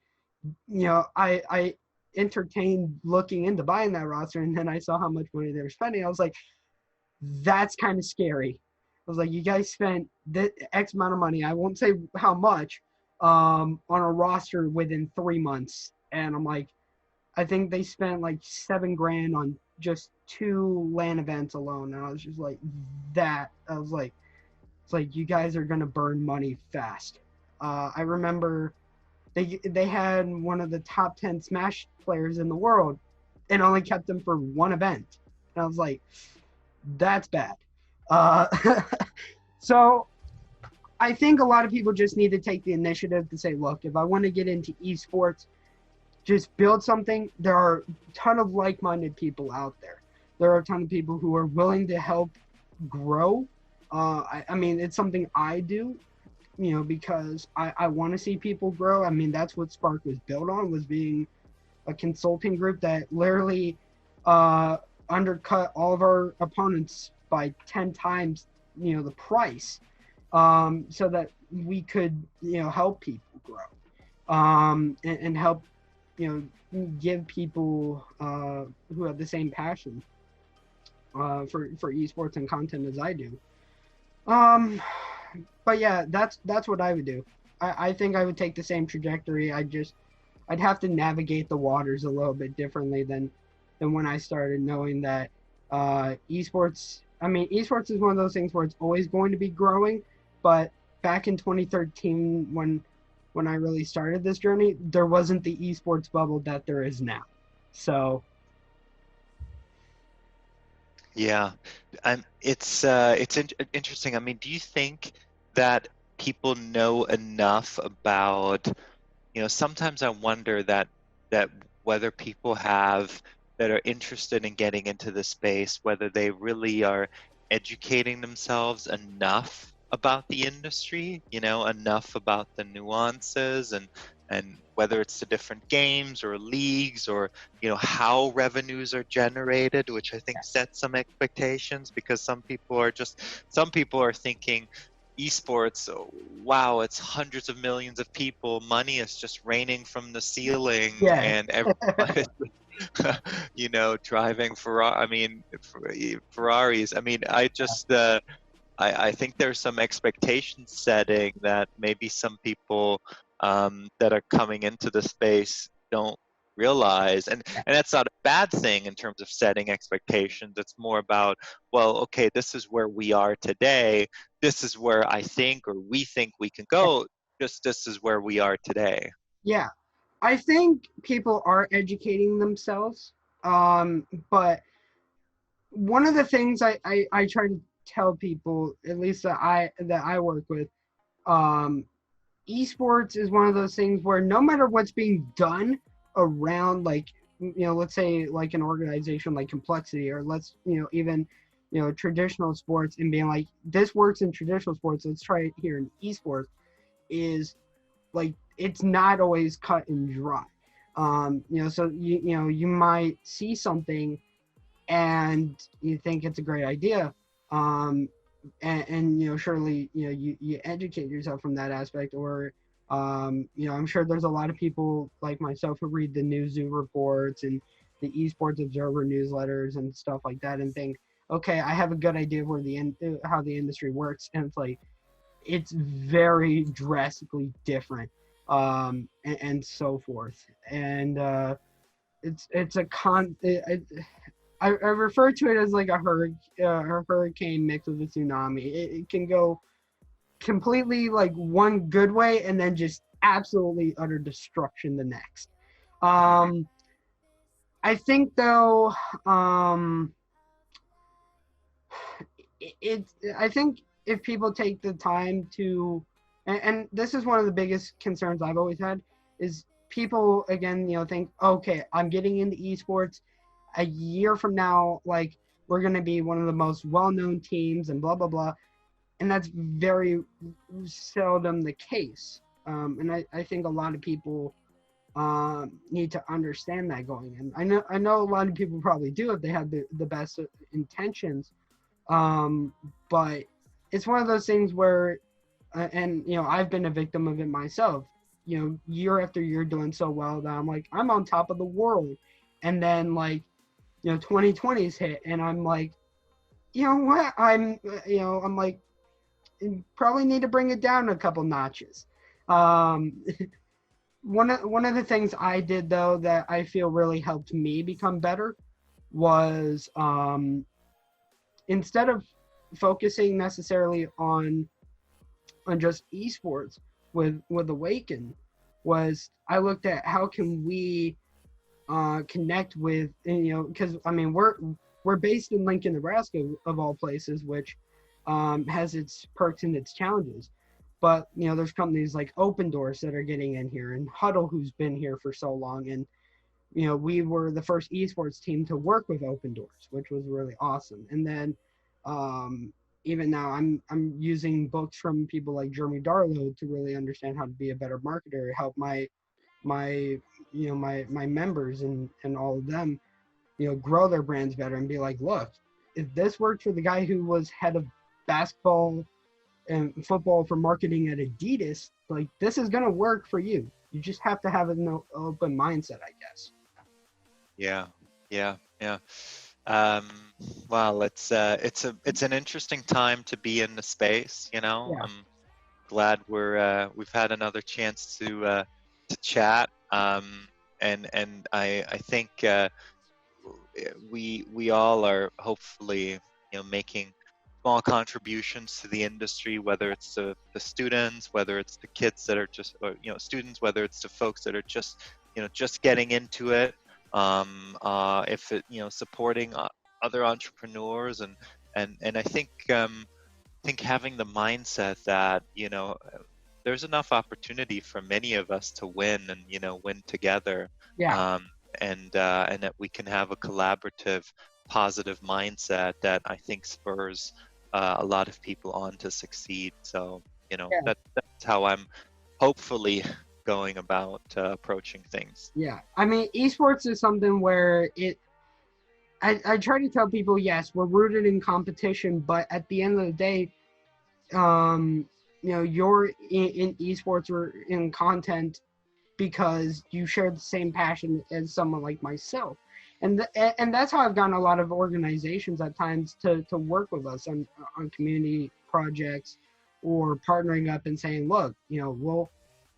I entertained looking into buying that roster, and then I saw how much money they were spending. I was like, that's kind of scary. I was like, you guys spent this X amount of money. I won't say how much, on a roster within 3 months. And I'm like, I think they spent like $7,000 on just 2 LAN events alone. And I was just like, it's like you guys are gonna burn money fast. I remember they had one of the top 10 Smash players in the world, and only kept them for 1 event. And I was like, that's bad. Uh, so I think a lot of people just need to take the initiative to say, look, if I want to get into esports, just build something. There are a ton of like-minded people out there. There are a ton of people who are willing to help grow. I mean, it's something I do, because I want to see people grow. I mean, that's what Spark was built on, was being a consulting group that literally undercut all of our opponents by 10 times, the price, so that we could, help people grow, and help, give people who have the same passion for esports and content as I do. But yeah, that's what I would do. I think I would take the same trajectory. I'd have to navigate the waters a little bit differently than when I started, knowing that esports. I mean, esports is one of those things where it's always going to be growing. But back in 2013, when I really started this journey, there wasn't the esports bubble that there is now. So. Yeah, it's interesting. I mean, do you think that people know enough about, sometimes I wonder that whether people that are interested in getting into the space, whether they really are educating themselves enough about the industry, enough about the nuances and whether it's the different games or leagues or how revenues are generated, which I think sets some expectations, because some people are thinking esports, oh, wow, it's hundreds of millions of people, money is just raining from the ceiling, Yeah. and everybody driving Ferraris. I mean, I think there's some expectation setting that maybe some people that are coming into the space don't realize, and that's not a bad thing in terms of setting expectations. It's more about, well, okay, this is where we are today, this is where I think, or we think, we can go, just this is where we are today. Yeah, I think people are educating themselves, but one of the things I try to tell people, at least that I work with, esports is one of those things where no matter what's being done around, like, let's say like an organization like Complexity, or let's, even, traditional sports, and being like, this works in traditional sports, let's try it here in esports, is like, it's not always cut and dry. So you might see something and you think it's a great idea, and surely you educate yourself from that aspect, or I'm sure there's a lot of people like myself who read the Newzoo reports and the Esports Observer newsletters and stuff like that, and think, okay, I have a good idea of how the industry works, and it's like, it's very drastically different, and so forth, and it's a I refer to it as like a hurricane mixed with a tsunami. It can go completely like one good way and then just absolutely utter destruction the next. I think though, I think if people take the time to, and this is one of the biggest concerns I've always had, is people, again, think, okay, I'm getting into esports. A year from now, like, we're going to be one of the most well-known teams and blah, blah, blah. And that's very seldom the case. And I think a lot of people need to understand that going in. I know a lot of people probably do if they have the best intentions. But it's one of those things where, and I've been a victim of it myself. year after year doing so well that I'm like, I'm on top of the world. And then like, 2020's hit and I'm like, you know what? I'm like, probably need to bring it down a couple notches. Um, one of the things I did though that I feel really helped me become better was instead of focusing necessarily on just esports with Awaken, was I looked at how can we connect with, and, because I mean we're based in Lincoln, Nebraska, of all places, which has its perks and its challenges. But there's companies like Open Doors that are getting in here, and Huddle, who's been here for so long, and we were the first esports team to work with Open Doors, which was really awesome. And then even now, I'm using books from people like Jeremy Darlow to really understand how to be a better marketer, help my my members and all of them grow their brands better and be like, look, if this worked for the guy who was head of basketball and football for marketing at Adidas, like this is gonna work for you. You just have to have an open mindset, I guess. Yeah, yeah, yeah. Um, well, it's an interesting time to be in the space. Yeah, I'm glad we've had another chance to chat. And I think we all are hopefully making small contributions to the industry, whether it's the students, whether it's the kids that are just, or students, whether it's the folks that are just getting into it. If it supporting other entrepreneurs, and I think having the mindset that there's enough opportunity for many of us to win and win together, yeah, um, and that we can have a collaborative, positive mindset that I think spurs a lot of people on to succeed. So yeah, that's how I'm hopefully going about approaching things. yeah. I mean, esports is something where I try to tell people, yes, we're rooted in competition, but at the end of the day, you're in esports or in content because you share the same passion as someone like myself. And that's how I've gotten a lot of organizations at times to work with us on community projects or partnering up and saying, look,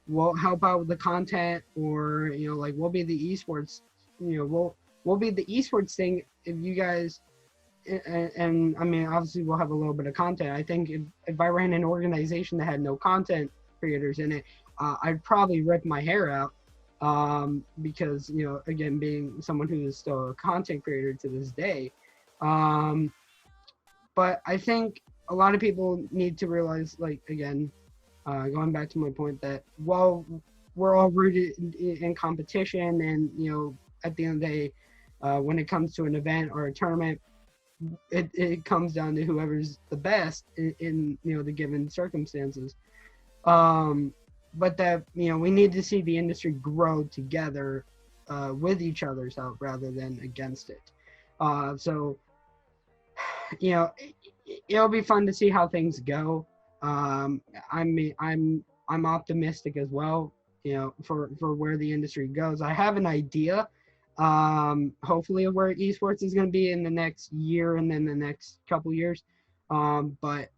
we'll help out with the content, or like we'll be the esports, we'll be the esports thing if you guys, and I mean obviously we'll have a little bit of content. I think if I ran an organization that had no content creators in it, I'd probably rip my hair out, because again, being someone who is still a content creator to this day. Um, but I think a lot of people need to realize, like, again, going back to my point, that while we're all rooted in competition, and at the end of the day, when it comes to an event or a tournament, it comes down to whoever's the best in the given circumstances. But that we need to see the industry grow together, with each other's help rather than against it. So it'll be fun to see how things go. I mean, I'm optimistic as well, for where the industry goes. I have an idea, hopefully, of where esports is going to be in the next year and then the next couple years. But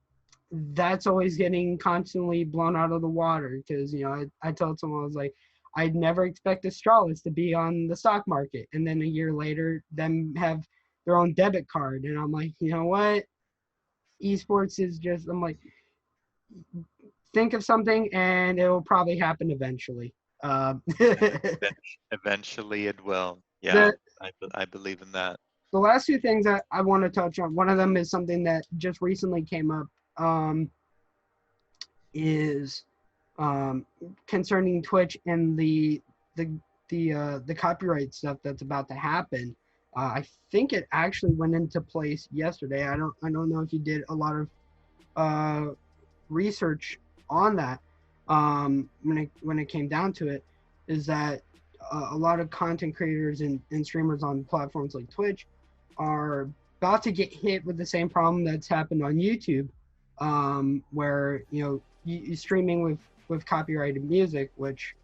that's always getting constantly blown out of the water, because I told someone, I was like, I'd never expect Astralis to be on the stock market, and then a year later them have their own debit card, and I'm like, you know what, esports is just, I'm like, think of something and it will probably happen eventually. Eventually it will. Yeah, the I believe in that. the last two things that I want to touch on, one of them is something that just recently came up, is concerning Twitch and the copyright stuff that's about to happen. I think it actually went into place yesterday. I don't know if you did a lot of research on that. When it came down to it, is that a lot of content creators and streamers on platforms like Twitch are about to get hit with the same problem that's happened on YouTube, where you streaming with with copyrighted music, which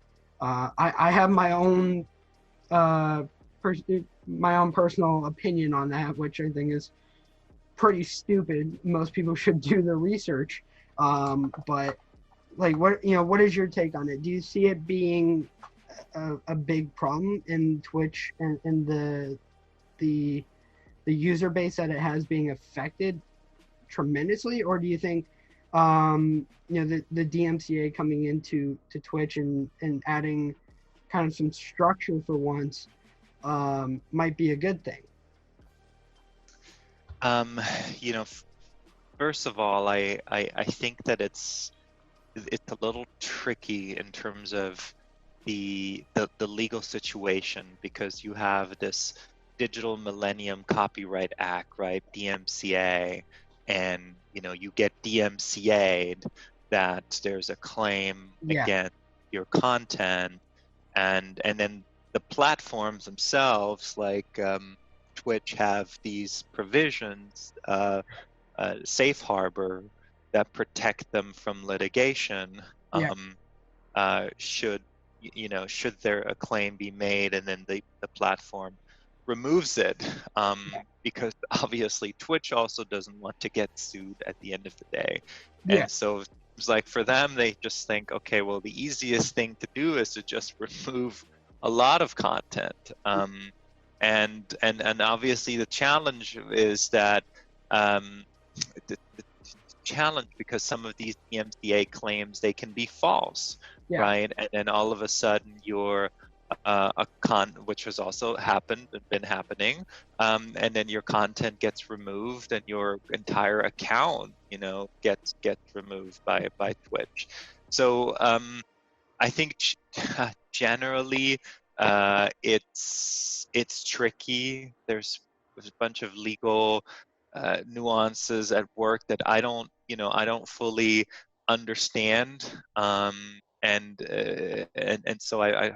I have my own my own personal opinion on that, which I think is pretty stupid. Most people should do the research. But like, what is your take on it? Do you see it being a big problem in Twitch and the user base that it has being affected tremendously, or do you think the DMCA coming into Twitch and adding kind of some structure for once might be a good thing? You know, first of all, I think that it's a little tricky in terms of the legal situation, because you have this Digital Millennium Copyright Act, right, DMCA, and you get DMCA'd that there's a claim against your content, and then the platforms themselves, like Twitch, have these provisions, safe harbor, that protect them from litigation. Should there a claim be made, and then the platform removes it, because obviously Twitch also doesn't want to get sued at the end of the day. And so it's like, for them, they just think, okay, well, the easiest thing to do is to just remove a lot of content. And obviously the challenge is that the challenge, because some of these DMCA claims, they can be false, right? And then all of a sudden you're which has also happened and been happening, and then your content gets removed and your entire account gets removed by Twitch. So I think generally it's tricky. There's a bunch of legal nuances at work that I don't fully understand, and so I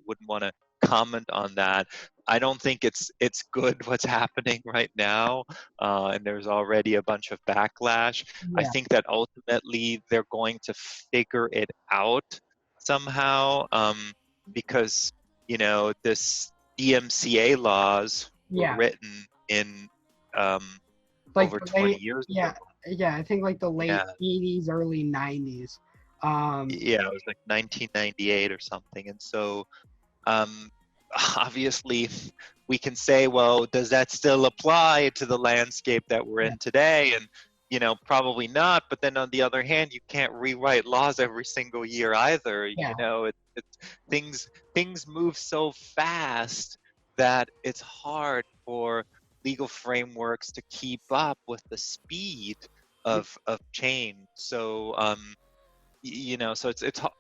wouldn't want to comment on that. I don't think it's good what's happening right now, and there's already a bunch of backlash. I think that ultimately they're going to figure it out somehow, because this DMCA laws were written in like over 20 years ago. I think like the late 80s, early 90s. It was like 1998 or something. And so obviously we can say, well, does that still apply to the landscape that we're in today? And probably not. But then on the other hand, you can't rewrite laws every single year either. Things move so fast that it's hard for legal frameworks to keep up with the speed of change. So so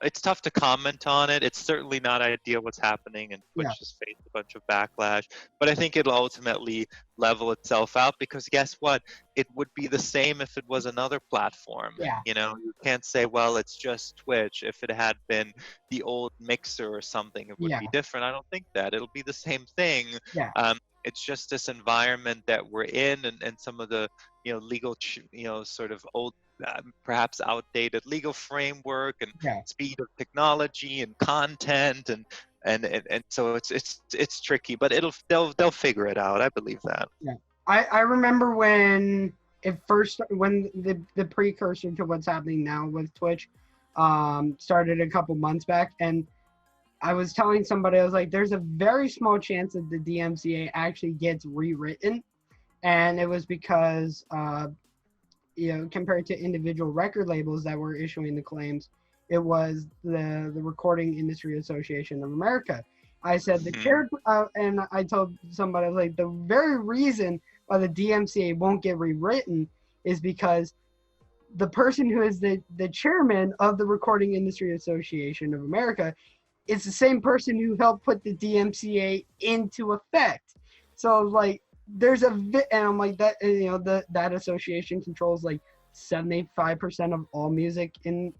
it's tough to comment on it. It's certainly not ideal what's happening, and Twitch has faced a bunch of backlash. But I think it'll ultimately level itself out, because guess what? It would be the same if it was another platform. You can't say, well, it's just Twitch. If it had been the old Mixer or something, it would be different. I don't think that. It'll be the same thing. It's just this environment that we're in, and some of the legal sort of old, perhaps outdated legal framework, and speed of technology and content, and so it's tricky, but they'll figure it out. I believe that. I remember when the precursor to what's happening now with Twitch started a couple months back, and I was telling somebody, I was like, there's a very small chance that the DMCA actually gets rewritten, and it was because compared to individual record labels that were issuing the claims, it was the Recording Industry Association of America. I said and I told somebody, I was like, the very reason why the DMCA won't get rewritten is because the person who is the chairman of the Recording Industry Association of America is the same person who helped put the DMCA into effect. So like, and I'm like, that that association controls like 75% of all music in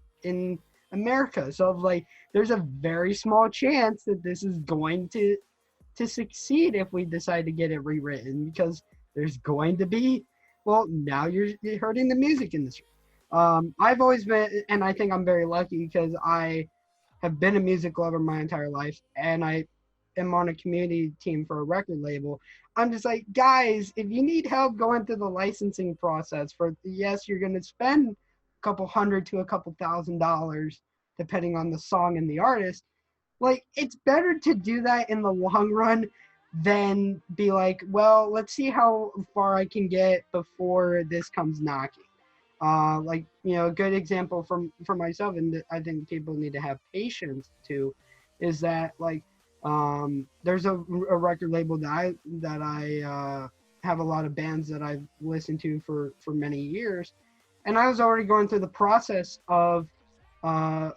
America. So like, there's a very small chance that this is going to succeed if we decide to get it rewritten, because there's going to be, well, now you're hurting the music industry. I've always been, and I think I'm very lucky because I have been a music lover my entire life, and I am on a community team for a record label. I'm just like, guys, if you need help going through the licensing process for, yes, you're going to spend a couple hundred to a couple $1,000 depending on the song and the artist. Like, it's better to do that in the long run than be like, well, let's see how far I can get before this comes knocking. Like, a good example from myself, and I think people need to have patience too, is that like there's a record label that I have a lot of bands that I've listened to for many years, and I was already going through the process of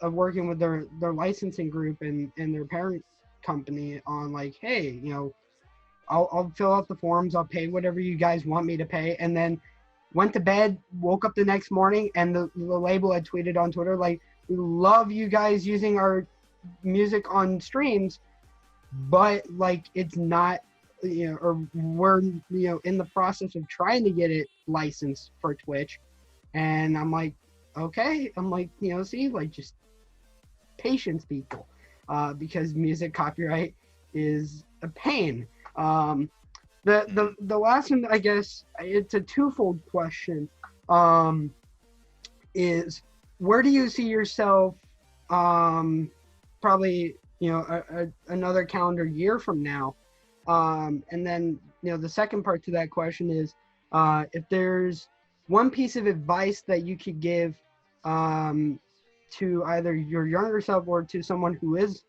working with their licensing group and their parent company on like, hey, I'll fill out the forms, I'll pay whatever you guys want me to pay, and then went to bed, woke up the next morning, and the label had tweeted on Twitter like, we love you guys using our music on streams, but like it's not, or we're in the process of trying to get it licensed for Twitch. And I'm like, okay, I'm like, see, like, just patience, people, because music copyright is a pain. The last one, I guess, it's a twofold question. Is where do you see yourself? Probably, another calendar year from now. And then, the second part to that question is, if there's one piece of advice that you could give to either your younger self or to someone who is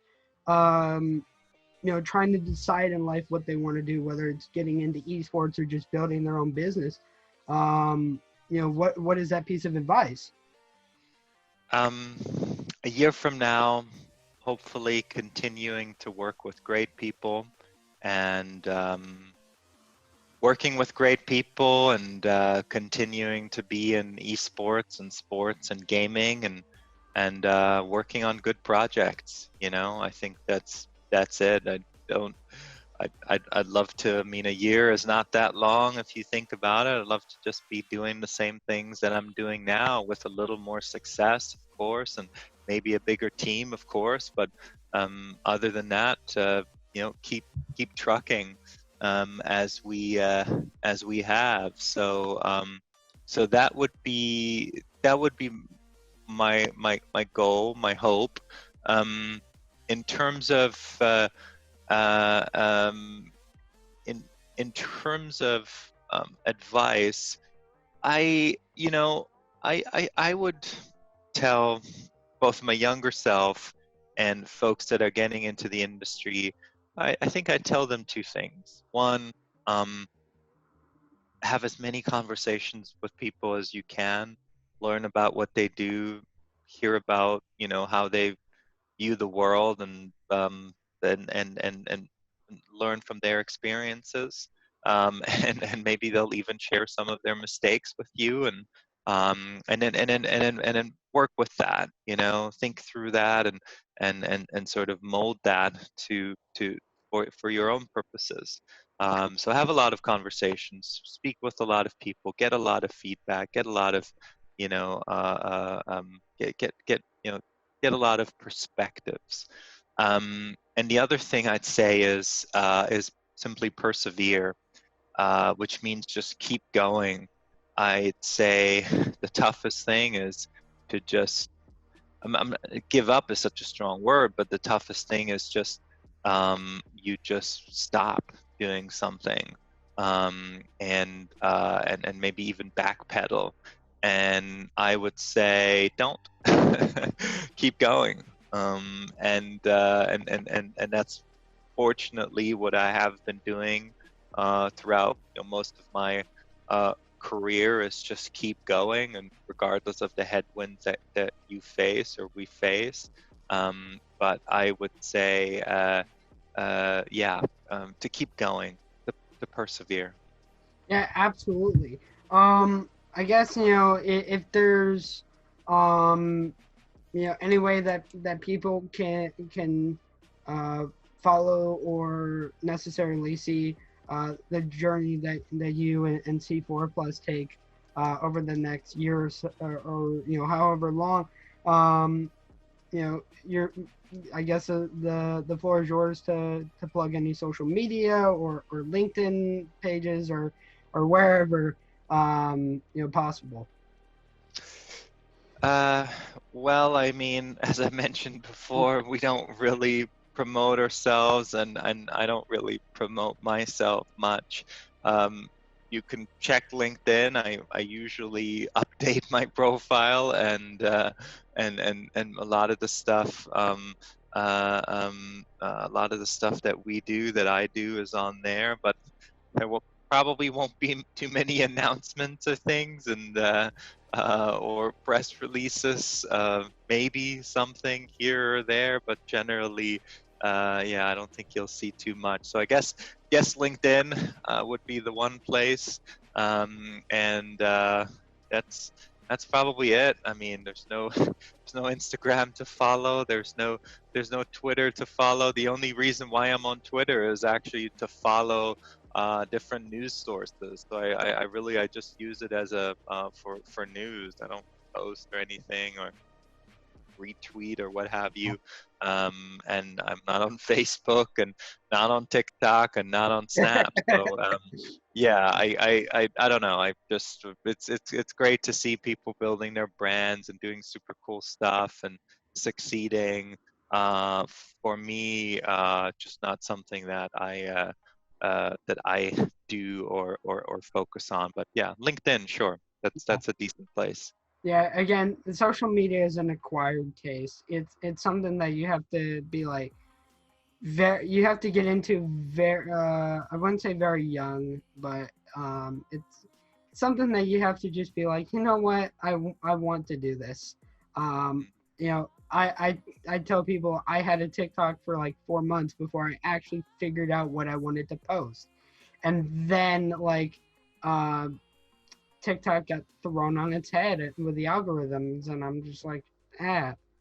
trying to decide in life what they want to do, whether it's getting into esports or just building their own business. What is that piece of advice? A year from now, hopefully continuing to work with great people and working with great people and continuing to be in esports and sports and gaming and working on good projects. I think that's it. I'd love to. I mean, a year is not that long if you think about it. I'd love to just be doing the same things that I'm doing now with a little more success, of course, and maybe a bigger team, of course. But other than that, keep trucking as we have. So that would be my goal, my hope. In terms of uh, um, in terms of advice, I you know I would tell both my younger self and folks that are getting into the industry. I think I'd tell them two things. One, um, have as many conversations with people as you can, learn about what they do, hear about how they view the world, and learn from their experiences. And maybe they'll even share some of their mistakes with you, and then work with that. Think through that, and sort of mold that for your own purposes. So have a lot of conversations, speak with a lot of people, get a lot of feedback, get a lot of get a lot of perspectives. And the other thing I'd say is simply persevere, which means just keep going. I'd say the toughest thing is to just give up is such a strong word, but the toughest thing is just you just stop doing something, and maybe even backpedal. And I would say don't keep going. And that's fortunately what I have been doing throughout most of my career, is just keep going, and regardless of the headwinds that you face or we face. But I would say, to keep going, to persevere. Yeah, absolutely. I guess if there's um any way that people can uh, follow or necessarily see the journey that you and C4 Plus take. over the next year or however long. Um, I guess the floor is yours to plug any social media or LinkedIn pages or wherever possible. Uh, well, I mean, as I mentioned before, we don't really promote ourselves, and I don't really promote myself much. Um, you can check LinkedIn. I usually update my profile, and a lot of the stuff a lot of the stuff that we do that I do is on there, but there will probably won't be too many announcements of things or press releases. Maybe something here or there, but generally, yeah, I don't think you'll see too much. So I guess LinkedIn would be the one place, and that's that's probably it. I mean, there's no there's no Instagram to follow. There's no Twitter to follow. The only reason why I'm on Twitter is actually to follow different news sources. So I just use it as a for news. I don't post or anything or retweet or what have you. And I'm not on Facebook and not on TikTok and not on Snap. So yeah, I don't know. I just it's great to see people building their brands and doing super cool stuff and succeeding. Uh, for me, just not something that I do or focus on. But yeah, LinkedIn, sure, that's a decent place. Yeah, again, social media is an acquired taste. It's something that you have to be like you have to get into very I wouldn't say very young, but it's something that you have to just be like, you know what, I want to do this. um I tell people I had a TikTok for like 4 months before I actually figured out what I wanted to post. And then like uh TikTok got thrown on its head with the algorithms, and I'm just like,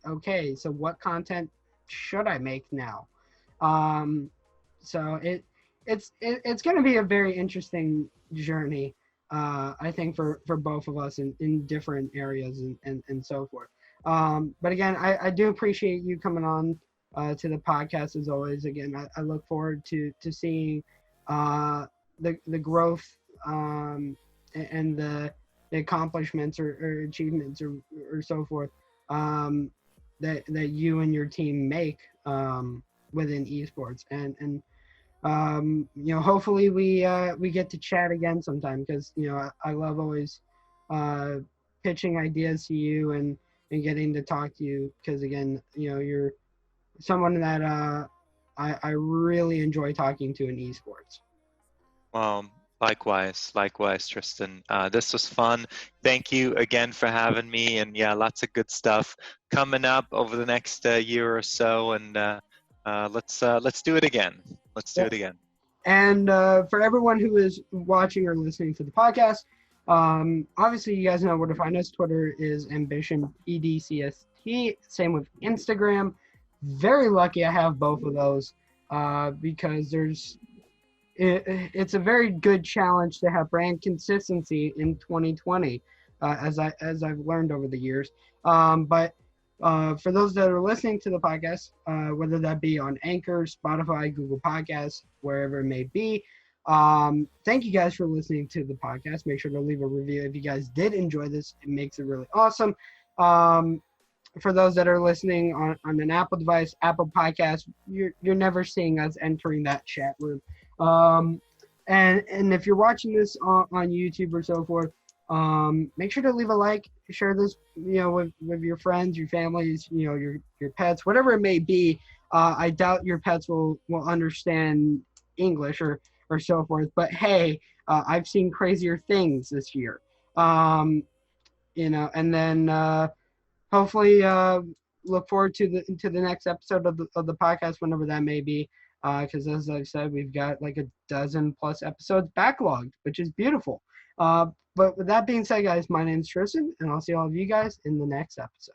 okay, so what content should I make now? Um, so it's going to be a very interesting journey, I think for both of us in different areas and so forth. But again, I do appreciate you coming on to the podcast as always. Again, I look forward to seeing the growth and the accomplishments or achievements or so forth that you and your team make within esports and hopefully we get to chat again sometime because I love always uh, pitching ideas to you and getting to talk to you because again you're someone that I really enjoy talking to in esports. Well, likewise, Tristan. This was fun. Thank you again for having me. And yeah, lots of good stuff coming up over the next year or so. And let's do it again. Let's do Yeah. it again. And for everyone who is watching or listening to the podcast, obviously you guys know where to find us. Twitter is Ambition EDCST. Same with Instagram. Very lucky I have both of those because it's a very good challenge to have brand consistency in 2020, as I've learned over the years. But for those that are listening to the podcast, whether that be on Anchor, Spotify, Google Podcasts, wherever it may be, thank you guys for listening to the podcast. Make sure to leave a review if you guys did enjoy this. It makes it really awesome. For those that are listening on an Apple device, Apple Podcast, you're never seeing us entering that chat room. And if you're watching this on YouTube or so forth, make sure to leave a like, share this, with your friends, your families, your pets, whatever it may be. I doubt your pets will understand English or so forth, but hey, I've seen crazier things this year. And then hopefully look forward to the next episode of the podcast whenever that may be. Because as I've said, we've got like a dozen plus episodes backlogged, which is beautiful. But with that being said, guys, my name is Tristan, and I'll see all of you guys in the next episode.